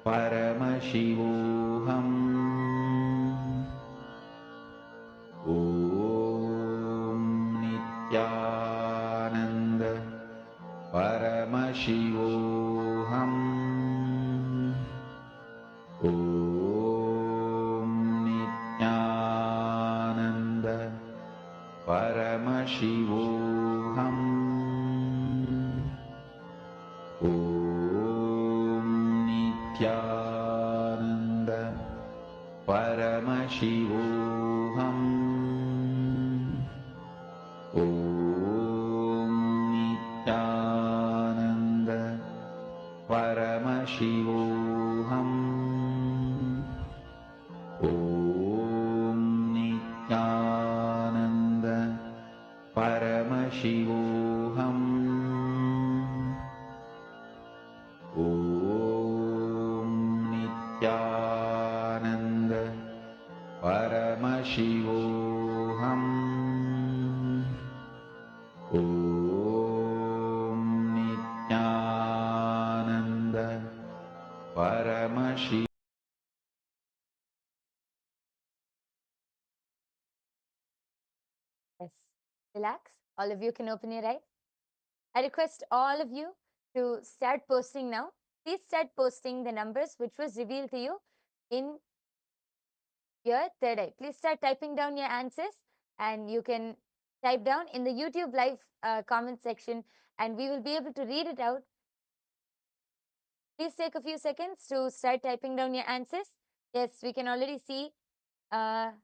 परमशिवोऽहम् ॐ नित्यानन्द परमशिवोऽहम् ॐ नित्यानन्द परमशिवोऽहम् ॐ नित्यानन्द परमशिवोऽहम् ॐ नित्यानन्द परमशिवोऽहम् ॐ नित्यानन्द परमशिवोऽहम् ॐ नित्यानन्द परमशिवोऽहम् ॐ नित्यानन्द परमशिवोऽहम् Yes. Relax. All of you can open your eyes. I request all of you to start posting now. Please start posting the numbers which was revealed to you in your third eye. Please start typing down your answers, and you can type down in the YouTube live comment section, and we will be able to read it out. Please take a few seconds to start typing down your answers. Yes, we can already see. Actually,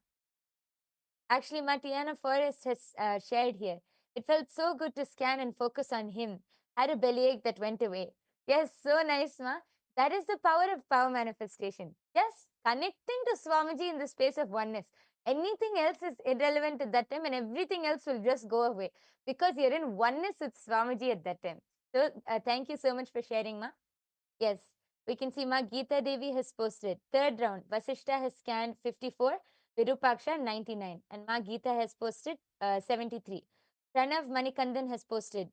Matiana Forrest has shared here. It felt so good to scan and focus on him. Had a bellyache that went away. Yes, so nice, Ma. That is the power of power manifestation. Yes, connecting to Swamiji in the space of oneness. Anything else is irrelevant at that time, and everything else will just go away because you're in oneness with Swamiji at that time. So, thank you so much for sharing, Ma. Yes, we can see Ma Geeta Devi has posted. Third round, Vasishta has scanned 54, Virupaksha 99, and Ma Geeta has posted 73. Pranav Manikandan has posted.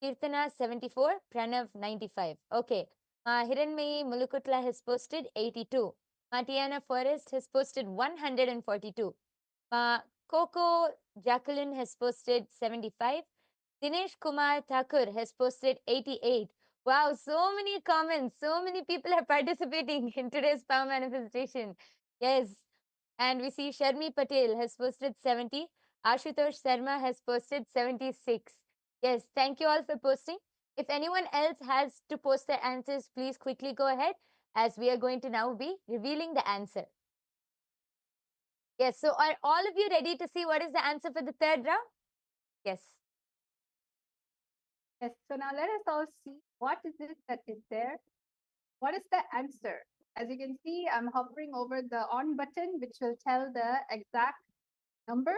Kirtana 74, Pranav 95. Okay. Ma Hiranmayi Mulukutla has posted 82. Ma Tiana Forrest has posted 142. Ma Coco Jacqueline has posted 75. Dinesh Kumar Thakur has posted 88. Wow, so many comments. So many people are participating in today's power manifestation. Yes. And we see Sharmi Patel has posted 70. Ashutosh Sharma has posted 76. Yes, thank you all for posting. If anyone else has to post their answers, please quickly go ahead, as we are going to now be revealing the answer. Yes, so are all of you ready to see what is the answer for the third round? Yes. Yes, so now let us all see what is it that is there. What is the answer? As you can see, I'm hovering over the on button, which will tell the exact number.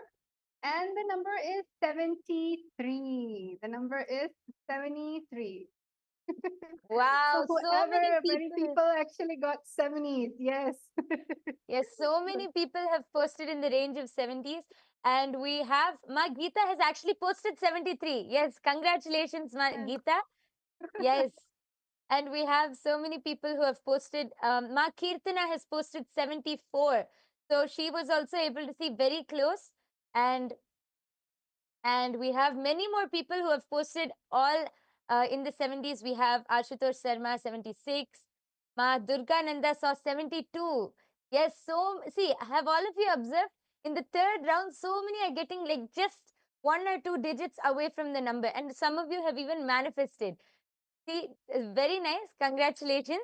And the number is 73. The number is 73. Wow, So so many many people. people actually got 70s. Yes. Yes, so many people have posted in the range of 70s. And we have, Ma Geeta has actually posted 73. Yes, congratulations, Ma Yes. Geeta. Yes. And we have so many people who have posted. Ma Kirtana has posted 74. So she was also able to see very close. And we have many more people who have posted all in the 70s. We have Ashutosh Sharma 76. Ma Durga Nanda saw 72. Yes, so see, have all of you observed in the third round, so many are getting like just 1 or 2 digits away from the number, and some of you have even manifested. See, very nice. Congratulations.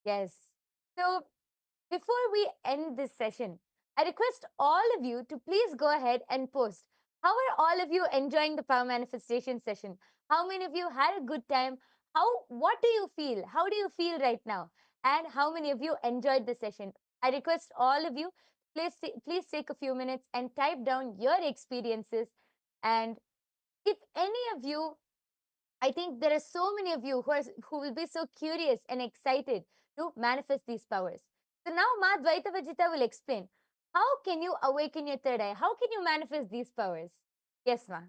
Yes. So before we end this session, I request all of you to please go ahead and post. How are all of you enjoying the power manifestation session? How many of you had a good time? What do you feel? How do you feel right now? And how many of you enjoyed the session? I request all of you, please take a few minutes and type down your experiences. And if any of you, I think there are so many of you who will be so curious and excited to manifest these powers. So now Ma Dvaita Vajita will explain, how can you awaken your third eye? How can you manifest these powers? Yes, Ma.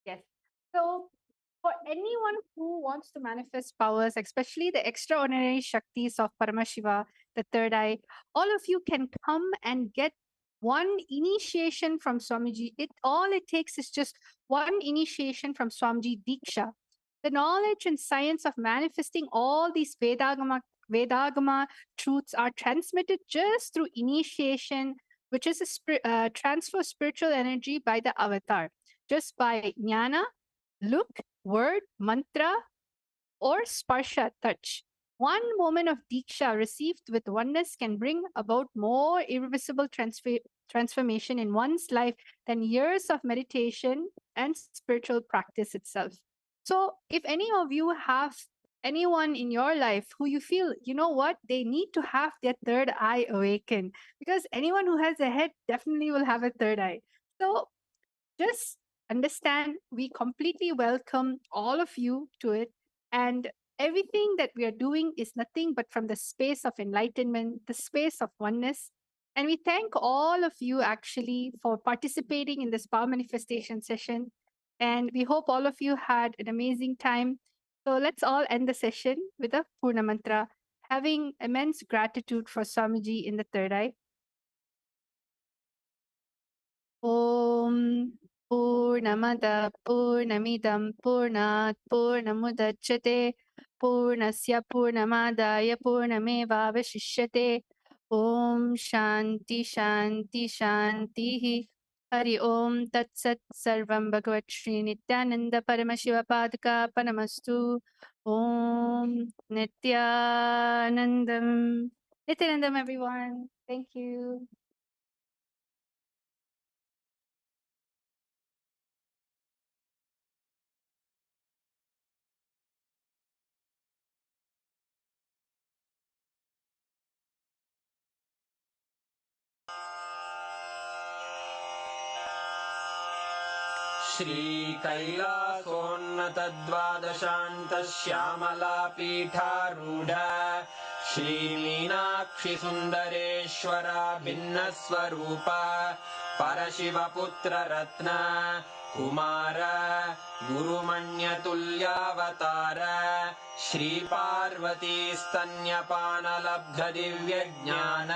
Yes. So for anyone who wants to manifest powers, especially the extraordinary Shaktis of Paramashiva, the third eye, all of you can come and get one initiation from Swamiji. All it takes is just one initiation from Swamiji Diksha. The knowledge and science of manifesting all these Vedagama truths are transmitted just through initiation, which is a transfer of spiritual energy by the avatar, just by jnana, look, word, mantra, or sparsha, touch. One moment of diksha received with oneness can bring about more irreversible transformation in one's life than years of meditation and spiritual practice itself. So, if any of you have anyone in your life who you feel, you know what, they need to have their third eye awakened, because anyone who has a head definitely will have a third eye. So, just understand we completely welcome all of you to it, and everything that we are doing is nothing but from the space of enlightenment, the space of oneness. And we thank all of you actually for participating in this power manifestation session, and we hope all of you had an amazing time. So let's all end the session with a Purna Mantra, having immense gratitude for Swamiji in the third eye. Om Purnamada Purnamidam Purnat Purnamudachyate Purnasya Purnamadaya Purnameva Vashishyate. Om Shanti Shanti Shanti. Hari Om Tat Sat Sarvam Bhagavat Shri Nityananda Paramashiva Padaka Panamastu. Om Nityanandam. Nityanandam, everyone. Thank you. श्रीकैलासोन्नतद्वादशान्तश्यामलापीठारूढ श्रीमीनाक्षिसुन्दरेश्वरा भिन्नस्वरूप परशिवपुत्ररत्न Kumar गुरुमण्यतुल्यावतार श्रीपार्वतीस्तन्यपानलब्धदिव्यज्ञान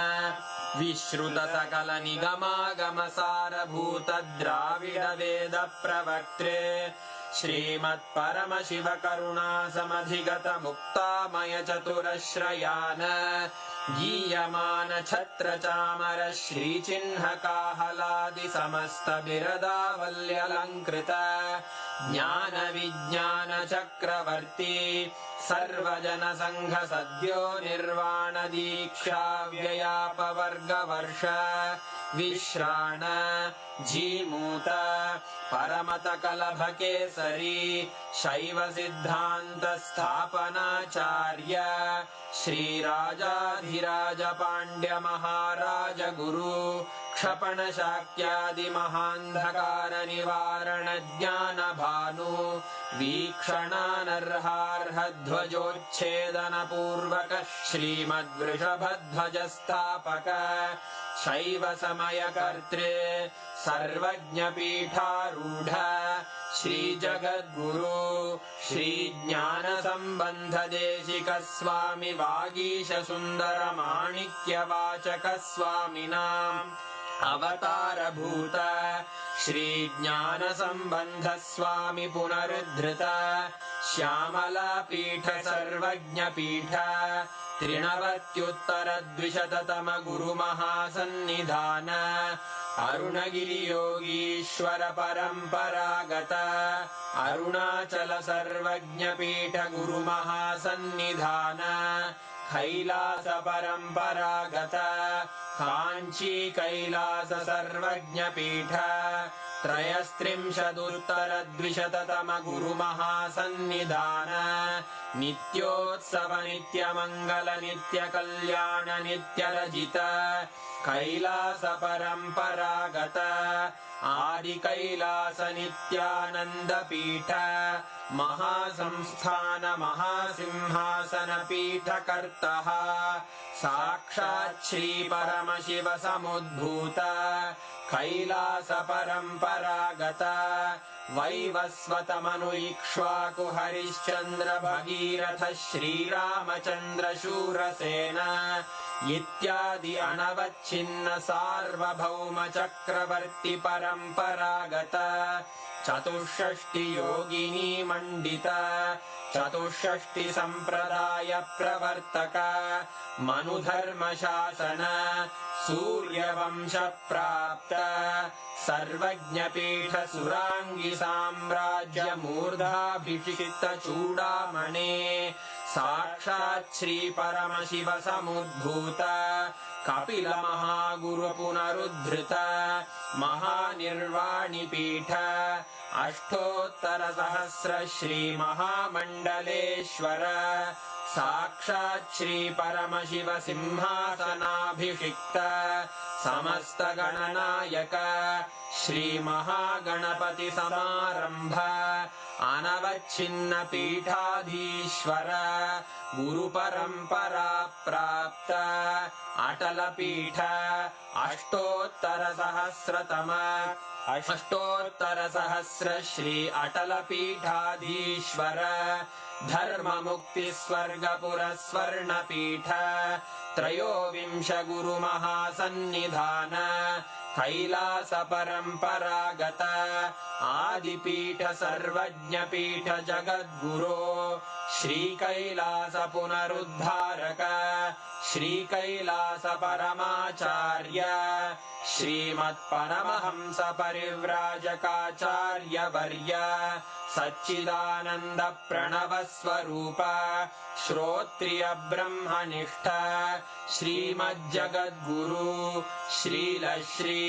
विश्रुतसकलनिगमागमसारभूत द्राविडवेदप्रवक्त्रे श्रीमत्परमशिवकरुणासमधिगतमुक्तामयचतुरश्रयान् गीयमानछत्रचामर श्रीचिह्नकाहलादिसमस्तबिरदावल्यलङ्कृत ज्ञानविज्ञानचक्रवर्ती सर्वजनसङ्घसद्यो निर्वाणदीक्षाव्ययापवर्गवर्ष विश्राण Jimuta परमतकलभकेसरी शैवसिद्धान्तस्थापनाचार्य श्रीराजाधिराजपाण्ड्यमहाराजगुरु क्षपणशाक्यादिमहान्धकारनिवारणज्ञानभानु वीक्षणानर्हार्हध्वजोच्छेदनपूर्वक श्रीमद्वृषभध्वजस्थापक शैवसमयकर्त्रे सर्वज्ञपीठारूढ श्रीजगद्गुरु श्रीज्ञानसम्बन्धदेशिकस्वामि वागीशसुन्दरमाणिक्यवाचकस्वामिनाम् अवतारभूत श्रीज्ञानसम्बन्धस्वामि पुनरुद्धृत श्यामलापीठ सर्वज्ञपीठ त्रिनवत्युत्तरद्विशततम गुरुमहासन्निधान अरुणगिरियोगीश्वर परम्परागत अरुणाचल सर्वज्ञपीठ गुरुमहासन्निधान कैलास परम्परागत काञ्ची कैलास सर्वज्ञपीठ त्रयस्त्रिंशदुत्तरद्विशततम गुरुमहासन्निधान नित्योत्सव नित्यमङ्गल नित्यकल्याण नित्यरजित कैलास परम्परागत आदिकैलास नित्यानन्दपीठ महासंस्थान महासिंहासन पीठकर्तः साक्षात् श्री परमशिव समुद्भूत कैलास परम्परागत वैवस्वत मनु इक्ष्वाकु हरिश्चन्द्र भगीरथ श्रीरामचन्द्र शूरसेन इत्यादि अनवच्छिन्न सार्वभौम चक्रवर्ति परम्परागत चतुष्षष्टि योगिनी मण्डित चतुष्षष्टि सम्प्रदाय प्रवर्तक मनुधर्मशासन सूर्यवंश प्राप्त सर्वज्ञपीठ सुराङ्गी साम्राज्य मूर्धाभिषिक्त चूडामणे साक्षात् श्री परमशिव समुद्भूत कपिल महागुरु पुनरुद्धृत महानिर्वाणिपीठ अष्टोत्तर सहस्र श्री महामण्डलेश्वर साक्षात् श्री परमशिव सिंहासनाभिषिक्त समस्त गणनायक श्री महागणपति समारंभ अनवच्छिन्न पीठाधीश्वर गुरु परंपरा प्राप्त अटल पीठ अष्टोत्तर सहस्र श्री अटल पीठाधीश्वर धर्म मुक्ति स्वर्गपुर स्वर्णपीठ त्रयोविंश गुरु महासन्निधान कैलास परम्परागत आदिपीठ सर्वज्ञपीठ जगद्गुरो श्री कैलास पुनरुद्धारक श्री कैलास परमाचार्य श्रीमत्परमहंस परिव्राजकाचार्य वर्य सच्चिदानंद प्रणव स्वरूप श्रोत्रिय ब्रह्मनिष्ठ श्रीमज्जगद्गुरु श्रील श्री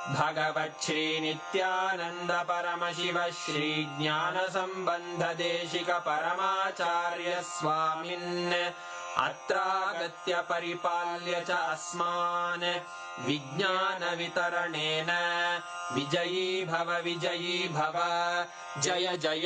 भगवत् श्री नित्यानंद परमशिव श्री ज्ञान संबंध देशिक परमाचार्य स्वामिन् अत्रागत्य परिपाल्य च अस्मान् विज्ञान वितरणेन विजयी भव जय जय